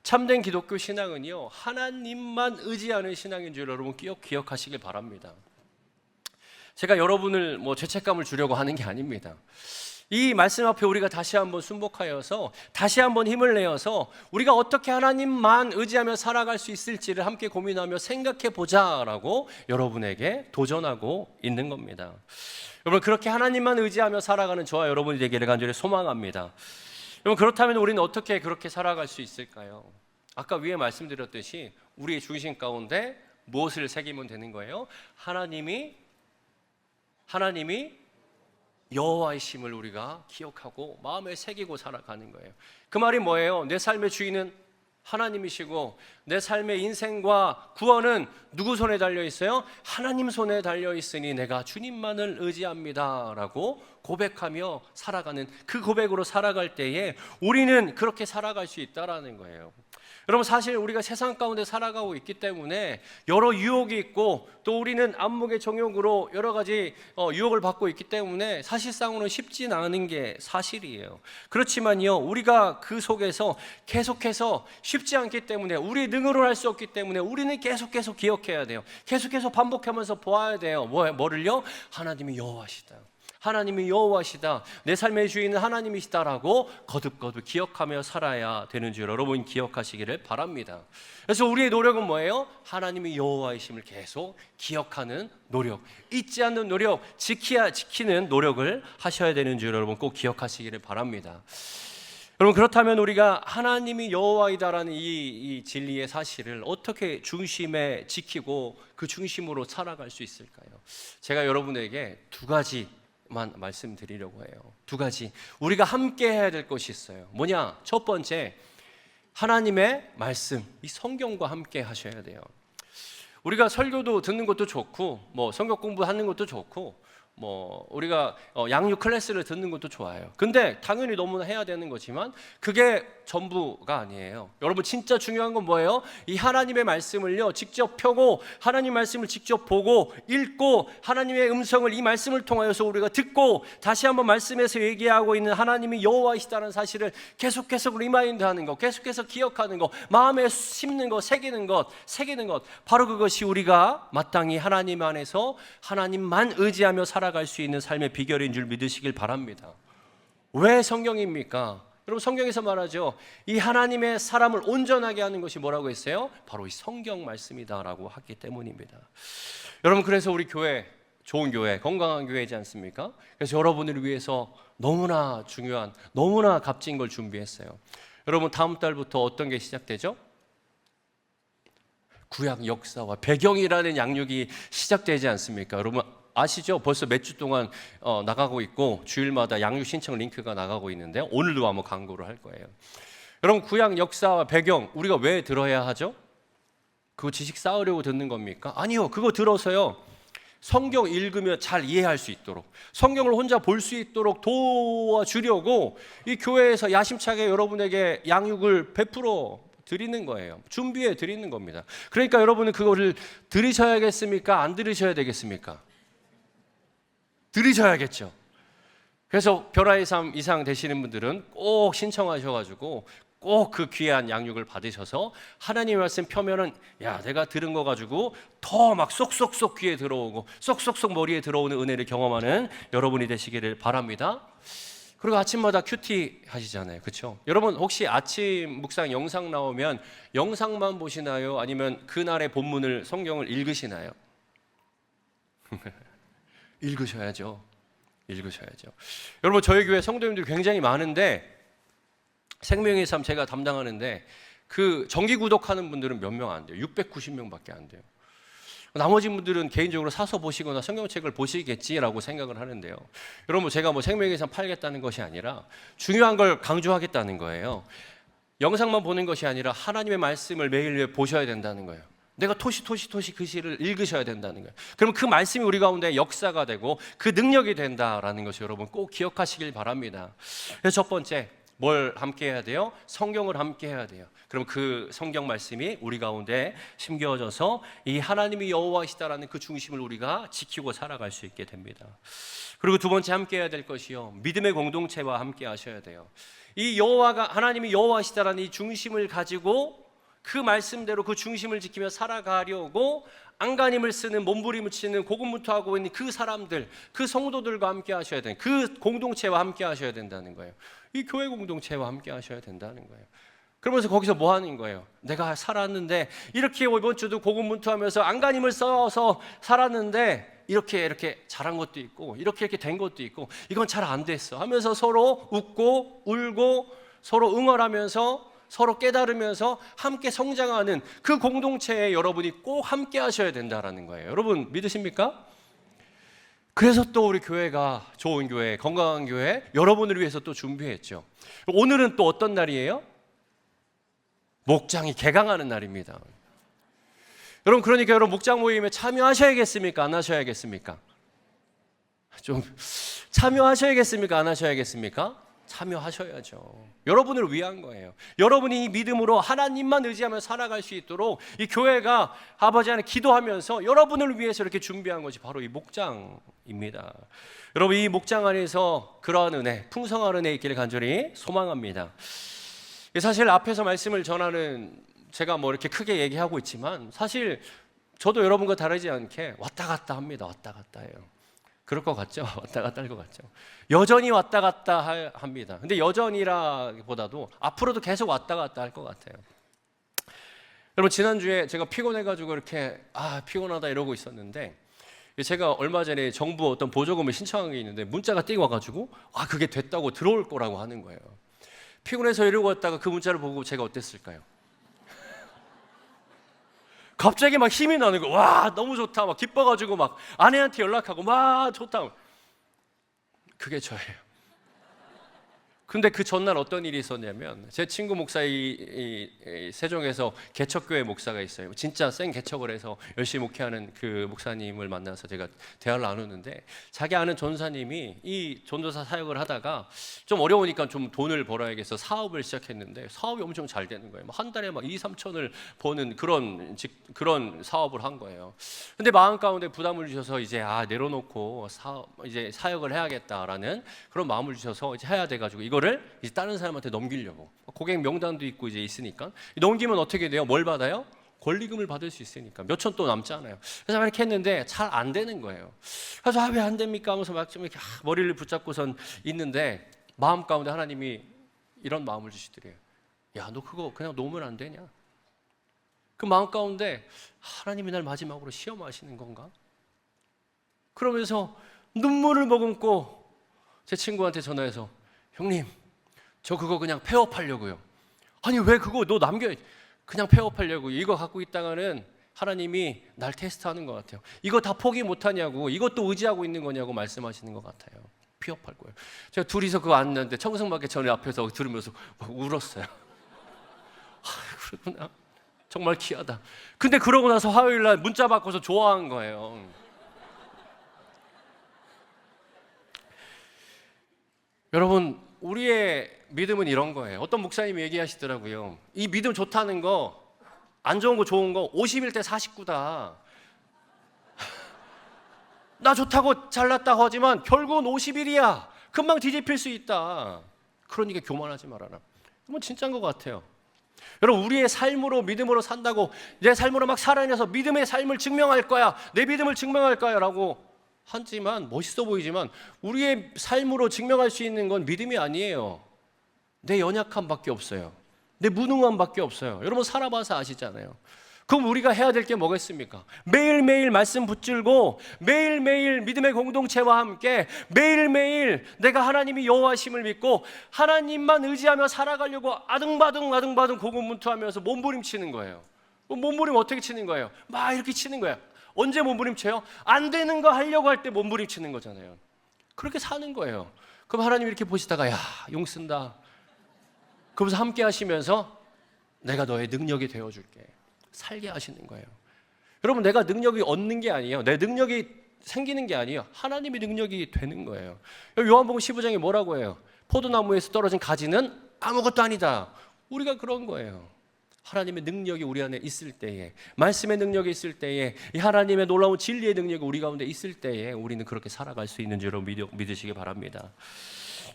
참된 기독교 신앙은요, 하나님만 의지하는 신앙인 줄 여러분 기억하시길 바랍니다. 제가 여러분을 죄책감을 주려고 하는 게 아닙니다. 이 말씀 앞에 우리가 다시 한번 순복하여서 다시 한번 힘을 내어서 우리가 어떻게 하나님만 의지하며 살아갈 수 있을지를 함께 고민하며 생각해 보자라고 여러분에게 도전하고 있는 겁니다. 여러분, 그렇게 하나님만 의지하며 살아가는 저와 여러분이 되기를 간절히 소망합니다. 여러분, 그렇다면 우리는 어떻게 그렇게 살아갈 수 있을까요? 아까 위에 말씀드렸듯이 우리의 중심 가운데 무엇을 새기면 되는 거예요? 하나님이 여호와이심을 우리가 기억하고 마음에 새기고 살아가는 거예요. 그 말이 뭐예요? 내 삶의 주인은 하나님이시고 내 삶의 인생과 구원은 누구 손에 달려 있어요? 하나님 손에 달려 있으니 내가 주님만을 의지합니다 라고 고백하며 살아가는, 그 고백으로 살아갈 때에 우리는 그렇게 살아갈 수 있다라는 거예요. 여러분, 사실 우리가 세상 가운데 살아가고 있기 때문에 여러 유혹이 있고 또 우리는 안목의 정욕으로 여러 가지 유혹을 받고 있기 때문에 사실상으로는 쉽진 않은 게 사실이에요. 그렇지만요, 우리가 그 속에서 계속해서 쉽지 않기 때문에 우리 능으로 할 수 없기 때문에 우리는 계속해서 기억해야 돼요. 계속해서 반복하면서 보아야 돼요. 뭐를요? 하나님이 여호와시다. 하나님이 여호와시다. 내 삶의 주인은 하나님이시다라고 거듭거듭 기억하며 살아야 되는 줄 여러분 기억하시기를 바랍니다. 그래서 우리의 노력은 뭐예요? 하나님이 여호와이심을 계속 기억하는 노력, 잊지 않는 노력, 지키는 노력을 하셔야 되는 줄 여러분 꼭 기억하시기를 바랍니다. 여러분, 그렇다면 우리가 하나님이 여호와이다라는 이 진리의 사실을 어떻게 중심에 지키고 그 중심으로 살아갈 수 있을까요? 제가 여러분에게 두 가지만 말씀드리려고 해요. 두 가지 우리가 함께 해야 될 것이 있어요. 뭐냐? 첫 번째, 하나님의 말씀, 이 성경과 함께 하셔야 돼요. 우리가 설교도 듣는 것도 좋고 성경 공부하는 것도 좋고 우리가 양육 클래스를 듣는 것도 좋아요. 근데 당연히 너무나 해야 되는 거지만 그게 전부가 아니에요. 여러분, 진짜 중요한 건 뭐예요? 이 하나님의 말씀을요 직접 펴고 하나님 말씀을 직접 보고 읽고 하나님의 음성을 이 말씀을 통하여서 우리가 듣고 다시 한번 말씀에서 얘기하고 있는 하나님이 여호와이시다는 사실을 계속해서 리마인드하는 것, 계속해서 기억하는 것, 마음에 심는 것, 새기는 것, 바로 그것이 우리가 마땅히 하나님 안에서 하나님만 의지하며 살아갈 수 있는 삶의 비결인 줄 믿으시길 바랍니다. 왜 성경입니까? 여러분, 성경에서 말하죠. 이 하나님의 사람을 온전하게 하는 것이 뭐라고 했어요? 바로 이 성경 말씀이다라고 하기 때문입니다. 여러분, 그래서 우리 교회, 좋은 교회, 건강한 교회이지 않습니까? 그래서 여러분을 위해서 너무나 중요한, 너무나 값진 걸 준비했어요. 여러분, 다음 달부터 어떤 게 시작되죠? 구약 역사와 배경이라는 양육이 시작되지 않습니까? 여러분 아시죠? 벌써 몇 주 동안 나가고 있고 주일마다 양육 신청 링크가 나가고 있는데 오늘도 아마 광고를 할 거예요. 여러분, 구약 역사와 배경 우리가 왜 들어야 하죠? 그거 지식 쌓으려고 듣는 겁니까? 아니요. 그거 들어서요 성경 읽으며 잘 이해할 수 있도록, 성경을 혼자 볼 수 있도록 도와주려고 이 교회에서 야심차게 여러분에게 양육을 베풀어 드리는 거예요. 준비해 드리는 겁니다. 그러니까 여러분은 그거를 들으셔야겠습니까? 안 들으셔야 되겠습니까? 들으셔야겠죠. 그래서 별아의 삶 이상 되시는 분들은 꼭 신청하셔가지고 꼭 그 귀한 양육을 받으셔서 하나님의 말씀 펴면은 야, 내가 들은 거 가지고 더 막 쏙쏙쏙 귀에 들어오고 쏙쏙쏙 머리에 들어오는 은혜를 경험하는 여러분이 되시기를 바랍니다. 그리고 아침마다 큐티 하시잖아요. 그렇죠? 여러분, 혹시 아침 묵상 영상 나오면 영상만 보시나요? 아니면 그날의 본문을 성경을 읽으시나요? 읽으셔야죠. 여러분, 저희 교회 성도님들이 굉장히 많은데 생명의 삶 제가 담당하는데 그 정기 구독하는 분들은 몇 명 안 돼요. 690명밖에 안 돼요. 나머지 분들은 개인적으로 사서 보시거나 성경책을 보시겠지라고 생각을 하는데요. 여러분, 제가 생명의 삶 팔겠다는 것이 아니라 중요한 걸 강조하겠다는 거예요. 영상만 보는 것이 아니라 하나님의 말씀을 매일 보셔야 된다는 거예요. 내가 토시 그 시를 읽으셔야 된다는 거예요. 그럼 그 말씀이 우리 가운데 역사가 되고 그 능력이 된다라는 것을 여러분 꼭 기억하시길 바랍니다. 그래서 첫 번째, 뭘 함께 해야 돼요? 성경을 함께 해야 돼요. 그럼 그 성경 말씀이 우리 가운데 심겨져서 이 하나님이 여호와이시다라는 그 중심을 우리가 지키고 살아갈 수 있게 됩니다. 그리고 두 번째 함께 해야 될 것이요, 믿음의 공동체와 함께 하셔야 돼요. 이 여호와가 하나님이 여호와이시다라는 이 중심을 가지고 그 말씀대로 그 중심을 지키며 살아가려고 안간힘을 쓰는, 몸부림을 치는, 고군분투하고 있는 그 사람들, 그 성도들과 함께 하셔야 되는, 그 공동체와 함께 하셔야 된다는 거예요. 이 교회 공동체와 함께 하셔야 된다는 거예요. 그러면서 거기서 뭐 하는 거예요? 내가 살았는데 이렇게 이번 주도 고군분투하면서 안간힘을 써서 살았는데 이렇게 잘한 것도 있고 이렇게 된 것도 있고 이건 잘 안 됐어 하면서 서로 웃고 울고 서로 응원하면서 서로 깨달으면서 함께 성장하는 그 공동체에 여러분이 꼭 함께 하셔야 된다는 거예요. 여러분 믿으십니까? 그래서 또 우리 교회가 좋은 교회, 건강한 교회, 여러분을 위해서 또 준비했죠. 오늘은 또 어떤 날이에요? 목장이 개강하는 날입니다. 여러분, 그러니까 여러분 목장 모임에 참여하셔야겠습니까? 안 하셔야겠습니까? 좀 참여하셔야겠습니까? 안 하셔야겠습니까? 참여하셔야죠. 여러분을 위한 거예요. 여러분이 이 믿음으로 하나님만 의지하며 살아갈 수 있도록 이 교회가 아버지 안에 기도하면서 여러분을 위해서 이렇게 준비한 것이 바로 이 목장입니다. 여러분, 이 목장 안에서 그러한 은혜, 풍성한 은혜 있기를 간절히 소망합니다. 사실 앞에서 말씀을 전하는 제가 뭐 이렇게 크게 얘기하고 있지만 사실 저도 여러분과 다르지 않게 왔다 갔다 합니다. 왔다 갔다 해요. 그럴 것 같죠? 왔다 갔다 할 것 같죠? 여전히 왔다 갔다 합니다. 근데 여전히라기보다도 앞으로도 계속 왔다 갔다 할 것 같아요. 여러분, 지난주에 제가 피곤해가지고 이렇게 피곤하다 이러고 있었는데 제가 얼마 전에 정부 어떤 보조금을 신청한 게 있는데 문자가 띵 와가지고 그게 됐다고 들어올 거라고 하는 거예요. 피곤해서 이러고 왔다가 그 문자를 보고 제가 어땠을까요? 갑자기 막 힘이 나는 거. 와, 너무 좋다. 막 기뻐가지고 막 아내한테 연락하고 막 좋다. 그게 저예요. 근데 그 전날 어떤 일이 있었냐면 제 친구 목사 이 세종에서 개척교회 목사가 있어요. 진짜 생 개척을 해서 열심히 목회하는 그 목사님을 만나서 제가 대화를 나누는데 자기 아는 전도사님이 이 전도사 사역을 하다가 좀 어려우니까 좀 돈을 벌어야겠어 사업을 시작했는데 사업이 엄청 잘 되는 거예요. 한 달에 막 2, 3천을 버는 그런 사업을 한 거예요. 근데 마음 가운데 부담을 주셔서 이제 내려놓고 이제 사역을 해야겠다라는 그런 마음을 주셔서 이제 해야 돼가지고 이거를 이제 다른 사람한테 넘기려고 고객 명단도 있고 이제 있으니까 넘기면 어떻게 돼요? 뭘 받아요? 권리금을 받을 수 있으니까 몇천 또 남잖아요. 그래서 이렇게 했는데 잘 안 되는 거예요. 그래서 왜 안 됩니까? 하면서 막 좀 이렇게 머리를 붙잡고선 있는데 마음 가운데 하나님이 이런 마음을 주시더래요. 야, 너 그거 그냥 놓으면 안 되냐? 그 마음 가운데 하나님이 날 마지막으로 시험하시는 건가? 그러면서 눈물을 머금고 제 친구한테 전화해서 형님, 저 그거 그냥 폐업하려고요. 아니 왜 그거 너 남겨? 그냥 폐업하려고. 이거 갖고 있다가는 하나님이 날 테스트하는 것 같아요. 이거 다 포기 못하냐고, 이것도 의지하고 있는 거냐고 말씀하시는 것 같아요. 폐업할 거예요. 제가 둘이서 그거 앉는데 청승마켓 전에 앞에서 들으면서 막 울었어요. 그렇구나. 정말 귀하다. 근데 그러고 나서 화요일 날 문자 받고서 좋아한 거예요. 여러분, 우리의 믿음은 이런 거예요. 어떤 목사님이 얘기하시더라고요. 이 믿음 좋다는 거, 안 좋은 거 좋은 거 51대 49다. 나 좋다고 잘났다고 하지만 결국은 51이야. 금방 뒤집힐 수 있다. 그러니까 교만하지 말아라. 그건 진짜인 것 같아요. 여러분, 우리의 삶으로 믿음으로 산다고 내 삶으로 막 살아내서 믿음의 삶을 증명할 거야. 내 믿음을 증명할 거야 라고 하지만 멋있어 보이지만 우리의 삶으로 증명할 수 있는 건 믿음이 아니에요. 내 연약함밖에 없어요. 내 무능함밖에 없어요. 여러분 살아봐서 아시잖아요. 그럼 우리가 해야 될 게 뭐겠습니까? 매일매일 말씀 붙들고 매일매일 믿음의 공동체와 함께 매일매일 내가 하나님이 여호와심을 믿고 하나님만 의지하며 살아가려고 아등바등 고군분투하면서 몸부림치는 거예요. 몸부림 어떻게 치는 거예요? 막 이렇게 치는 거예요. 언제 몸부림쳐요? 안 되는 거 하려고 할 때 몸부림치는 거잖아요. 그렇게 사는 거예요. 그럼 하나님 이렇게 보시다가 야, 용 쓴다. 그러면서 함께 하시면서 내가 너의 능력이 되어줄게. 살게 하시는 거예요. 여러분, 내가 능력이 얻는 게 아니에요. 내 능력이 생기는 게 아니에요. 하나님의 능력이 되는 거예요. 요한복음 15장에 뭐라고 해요? 포도나무에서 떨어진 가지는 아무것도 아니다. 우리가 그런 거예요. 하나님의 능력이 우리 안에 있을 때에, 말씀의 능력이 있을 때에, 이 하나님의 놀라운 진리의 능력이 우리 가운데 있을 때에 우리는 그렇게 살아갈 수 있는 줄 믿으시기 바랍니다.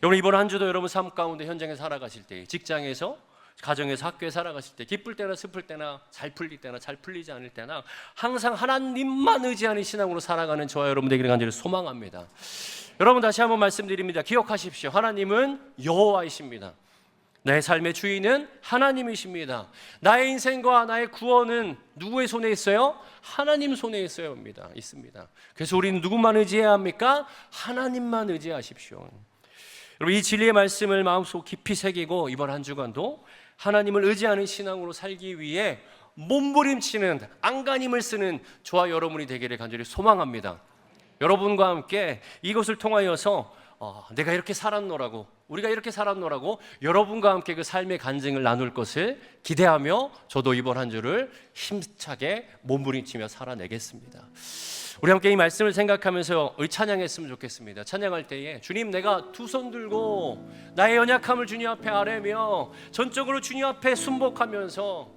여러분, 이번 한 주도 여러분 삶 가운데 현장에 살아가실 때, 직장에서, 가정에서, 학교에 살아가실 때, 기쁠 때나 슬플 때나, 잘 풀릴 때나 잘 풀리지 않을 때나 항상 하나님만 의지하는 신앙으로 살아가는 저와 여러분 되기를 간절히 소망합니다. 여러분, 다시 한번 말씀드립니다. 기억하십시오. 하나님은 여호와이십니다. 나의 삶의 주인은 하나님이십니다. 나의 인생과 나의 구원은 누구의 손에 있어요? 하나님 손에 있습니다. 그래서 우리는 누구만 의지해야 합니까? 하나님만 의지하십시오. 여러분, 이 진리의 말씀을 마음속 깊이 새기고 이번 한 주간도 하나님을 의지하는 신앙으로 살기 위해 몸부림치는, 안간힘을 쓰는 저와 여러분이 되기를 간절히 소망합니다. 여러분과 함께 이것을 통하여서 내가 이렇게 살았노라고, 우리가 이렇게 살았노라고 여러분과 함께 그 삶의 간증을 나눌 것을 기대하며 저도 이번 한 주를 힘차게 몸부림치며 살아내겠습니다. 우리 함께 이 말씀을 생각하면서 우리 찬양했으면 좋겠습니다. 찬양할 때에 주님, 내가 두 손 들고 나의 연약함을 주님 앞에 아뢰며 전적으로 주님 앞에 순복하면서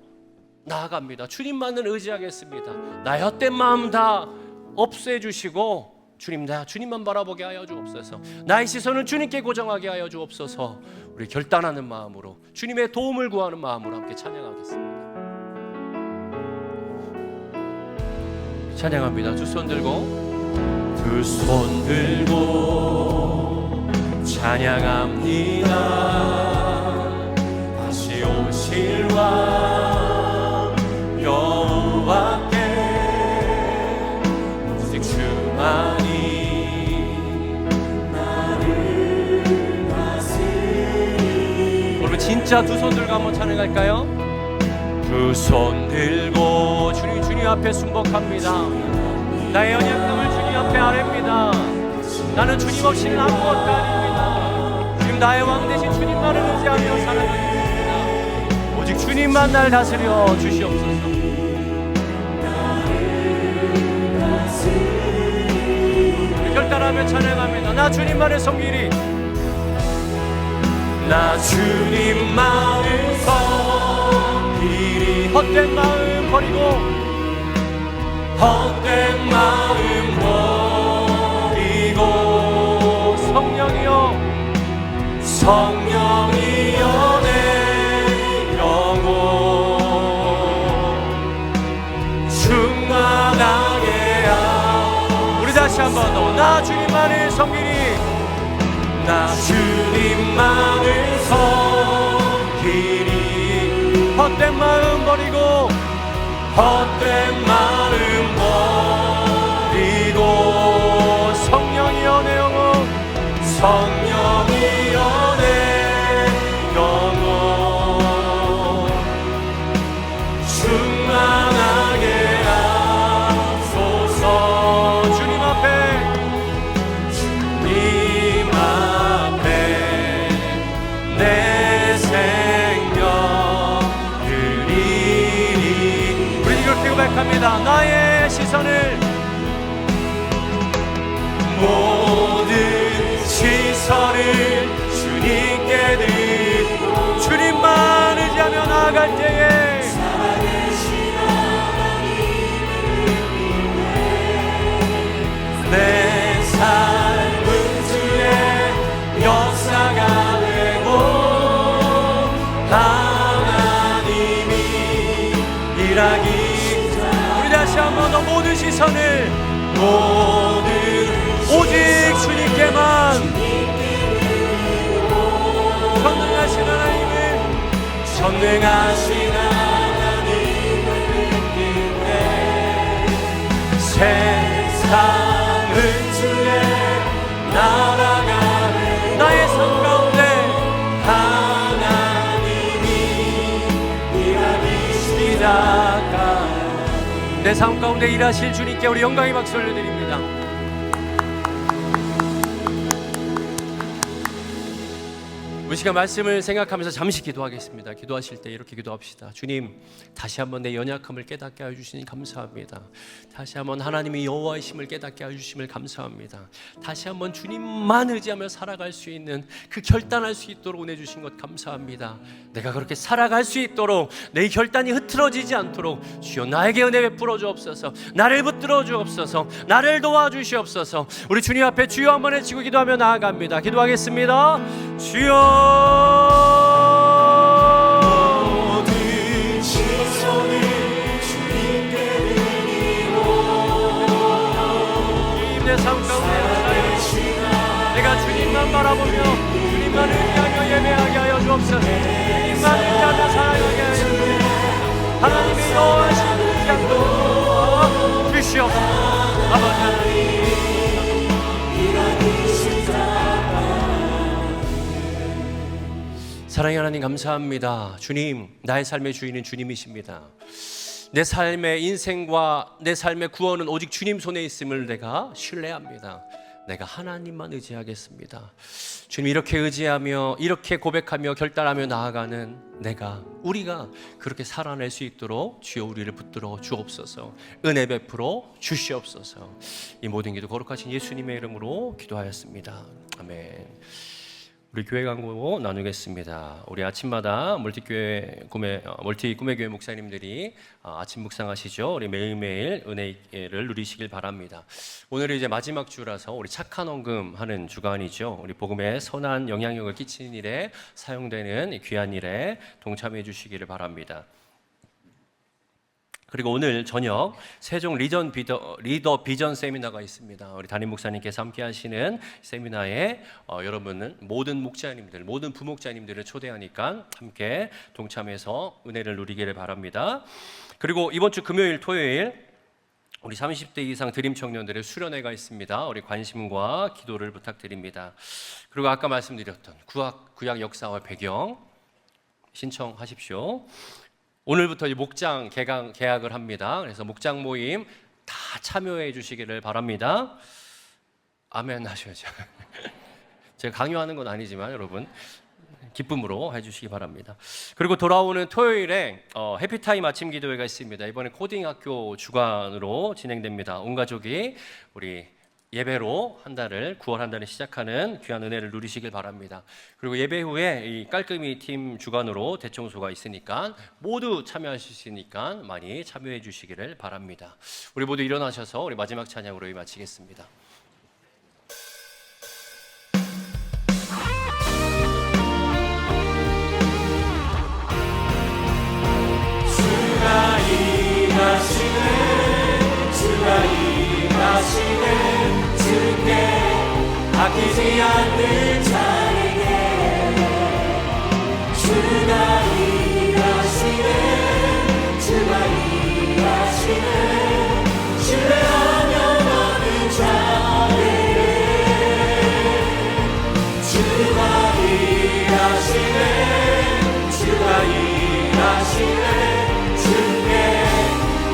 나아갑니다. 주님만을 의지하겠습니다. 나의 헛된 마음 다 없애 주시고 주님, 나 주님만 바라보게 하여 주옵소서. 나의 시선을 주님께 고정하게 하여 주옵소서. 우리 결단하는 마음으로, 주님의 도움을 구하는 마음으로 함께 찬양하겠습니다. 찬양합니다. 두 손 들고, 두 손 들고 찬양합니다. 다시 오실 왕 여호와께 오직 주만이 나를 다스리니. 여러분, 진짜 두 손 들고 한번 찬양할까요? 두 손 들고 주님 앞에 순복합니다. 나의 연약함을 주님 앞에 아뢰입니다. 나는 주님 없이는 아무것도 아닙니다. 주님, 나의 왕 대신 주님만을 의지하며 살아가겠습니다. 오직 주님만 날 다스려 주시옵소서. 우리 결단하며 찬양합니다. 나 주님만을 섬기리. 나 주님만을 섬기리. 헛된 마음 버리고, 헛된 마음 버리고, 성령이여, 성령이여 내 영혼 충만하게 하옵소서. 우리 다시 한번 더. 나 주님만을 섬기리. 나 주님만을 섬기리. 헛된 마음 버리고, 헛된 마음 버리고, 성령이여 내 영혼, 성령이여 내 영혼 충만하게 하소서. 주님 앞에, 주님 앞에 내 생명 드리리. 우리 이렇게 고백합니다. 나의 시선을, 모든 시선을 주님께 드리고, 주님만 의지하며 나아갈 때에 살아계신 하나님을 내 삶은 주의 역사가 되고 하나님이 일하기. 우리 다시 한번 더 모든 시선을, 오직 주님께만, 전능하신 하나님을, 전능하신 하나님을 믿기에 세상은 주의 나라가 되고 나의 삶 가운데 하나님이 일하기 시작하니. 내 삶 가운데 일하실 주님께 우리 영광의 박수 올려드립니다. 우리 시간 말씀을 생각하면서 잠시 기도하겠습니다. 기도하실 때 이렇게 기도합시다. 주님, 다시 한번 내 연약함을 깨닫게 해주시니 감사합니다. 다시 한번 하나님의 여호와이심을 깨닫게 해주심을 감사합니다. 다시 한번 주님만 의지하며 살아갈 수 있는 그 결단할 수 있도록 은혜 주신 것 감사합니다. 내가 그렇게 살아갈 수 있도록 내 결단이 흐트러지지 않도록 주여 나에게 은혜 베풀어 주옵소서. 나를 붙들어 주옵소서. 나를 도와주시옵소서. 우리 주님 앞에 주여 한번 외치고 기도하며 나아갑니다. 기도하겠습니다. 주여, 모든 시선을 주님께 드리고 주님 내 삶 가운데 내가 주님만 바라보며 주님만 의지하며 예배하게 하여 주옵소서. 주님만 의지하며 살아가게 하여 주옵소서. 하나님의 여호와신 의지하고 주시옵소서. 아버지 하나님, 사랑의 하나님 감사합니다. 주님, 나의 삶의 주인은 주님이십니다. 내 삶의 인생과 내 삶의 구원은 오직 주님 손에 있음을 내가 신뢰합니다. 내가 하나님만 의지하겠습니다. 주님, 이렇게 의지하며 이렇게 고백하며 결단하며 나아가는 우리가 그렇게 살아낼 수 있도록 주여 우리를 붙들어 주옵소서. 은혜 베풀어 주시옵소서. 이 모든 기도 거룩하신 예수님의 이름으로 기도하였습니다. 아멘. 우리 교회 광고 나누겠습니다. 우리 아침마다 멀티 꿈의 교회 목사님들이 아침 묵상하시죠. 우리 매일매일 은혜를 누리시길 바랍니다. 오늘은 이제 마지막 주라서 우리 착한 헌금 하는 주간이죠. 우리 복음에 선한 영향력을 끼치는 일에 사용되는 귀한 일에 동참해 주시기를 바랍니다. 그리고 오늘 저녁 세종 리더 비전 세미나가 있습니다. 우리 담임 목사님께서 함께 하시는 세미나에 여러분은 모든 목자님들, 모든 부목자님들을 초대하니까 함께 동참해서 은혜를 누리기를 바랍니다. 그리고 이번 주 금요일, 토요일 우리 30대 이상 드림 청년들의 수련회가 있습니다. 우리 관심과 기도를 부탁드립니다. 그리고 아까 말씀드렸던 구약 역사와 배경 신청하십시오. 오늘부터 목장 개학을 합니다. 그래서 목장 모임 다 참여해 주시기를 바랍니다. 아멘 하셔야죠. 제가 강요하는 건 아니지만 여러분 기쁨으로 해주시기 바랍니다. 그리고 돌아오는 토요일에 해피타임 아침 기도회가 있습니다. 이번에 코딩 학교 주관으로 진행됩니다. 온 가족이 우리 예배로 9월 한 달을 시작하는 귀한 은혜를 누리시길 바랍니다. 그리고 예배 후에 이 깔끔히 팀 주관으로 대청소가 있으니까 모두 참여하실 수 있으니까 많이 참여해 주시기를 바랍니다. 우리 모두 일어나셔서 우리 마지막 찬양으로 마치겠습니다. 주가 일하시네 주께 아끼지 않는 자에게 주가 일하시네 신뢰하며 너는 자에게 주가 일하시네 주께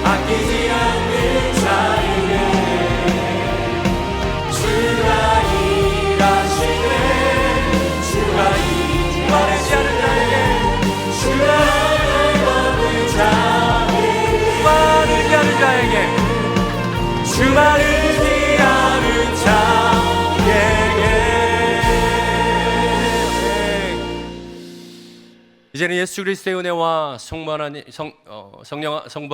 아끼지 않는 자에게 주가 일하시네 주가 일하시는 자에게 주만을 거는 자에게 주만을 위하는 자에게 이제는 예수 그리스도의 은혜와 성부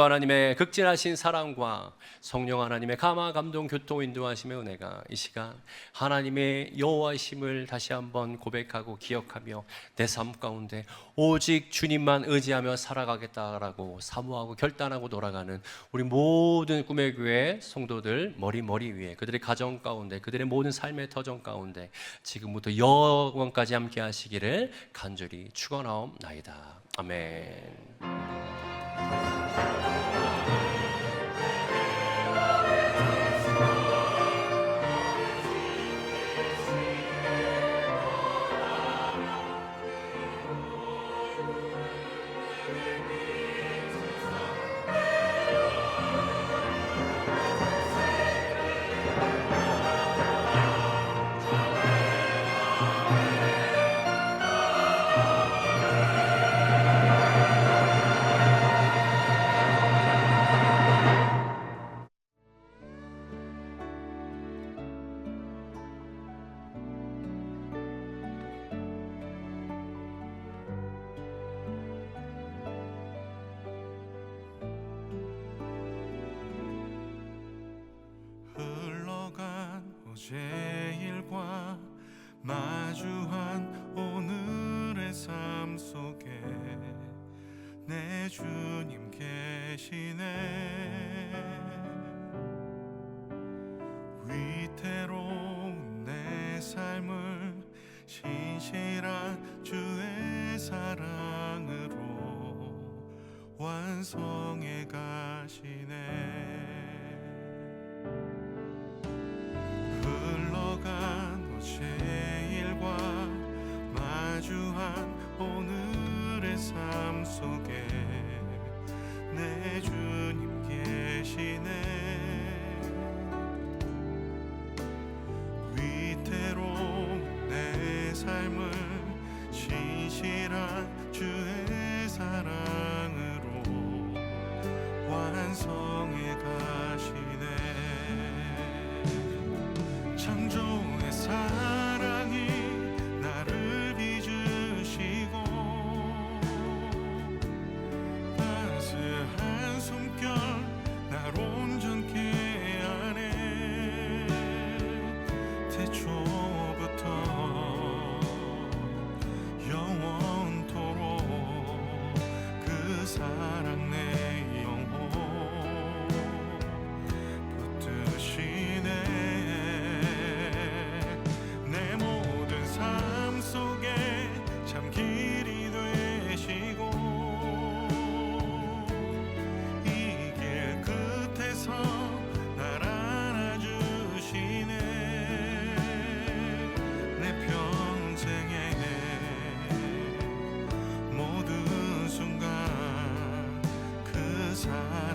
하나님의 극진하신 사랑과 성령 하나님의 감화 감동 교통 인도하심의 은혜가 이 시간 하나님의 여호와이심을 다시 한번 고백하고 기억하며 내 삶 가운데 오직 주님만 의지하며 살아가겠다라고 사모하고 결단하고 돌아가는 우리 모든 꿈의 교회 성도들 머리 위에 그들의 가정 가운데 그들의 모든 삶의 터전 가운데 지금부터 영원까지 함께 하시기를 간절히 축원하옵나이다. 아멘. 어제 일과 마주한 오늘의 삶 속에 내 주님 계시네. 위태로운 내 삶을 신실한 주의 사랑으로 완성해 가시네. 흘러간 어제 일과 마주한 오늘의 삶 속에 내 주님 계시네. 위태로운 내 삶을 신실한 주의 사랑으로 완성해 가시네. 창조의 사랑이 나를 빚으시고 따스한 숨결 날 온전케 하네. 태초부터 영원토록 그 사랑 내 영혼 붙드시네. 내 모든 삶 속에 참 길이 되시고 이 길 끝에서 날 안아주시네. 내 평생의 모든 순간 그 사랑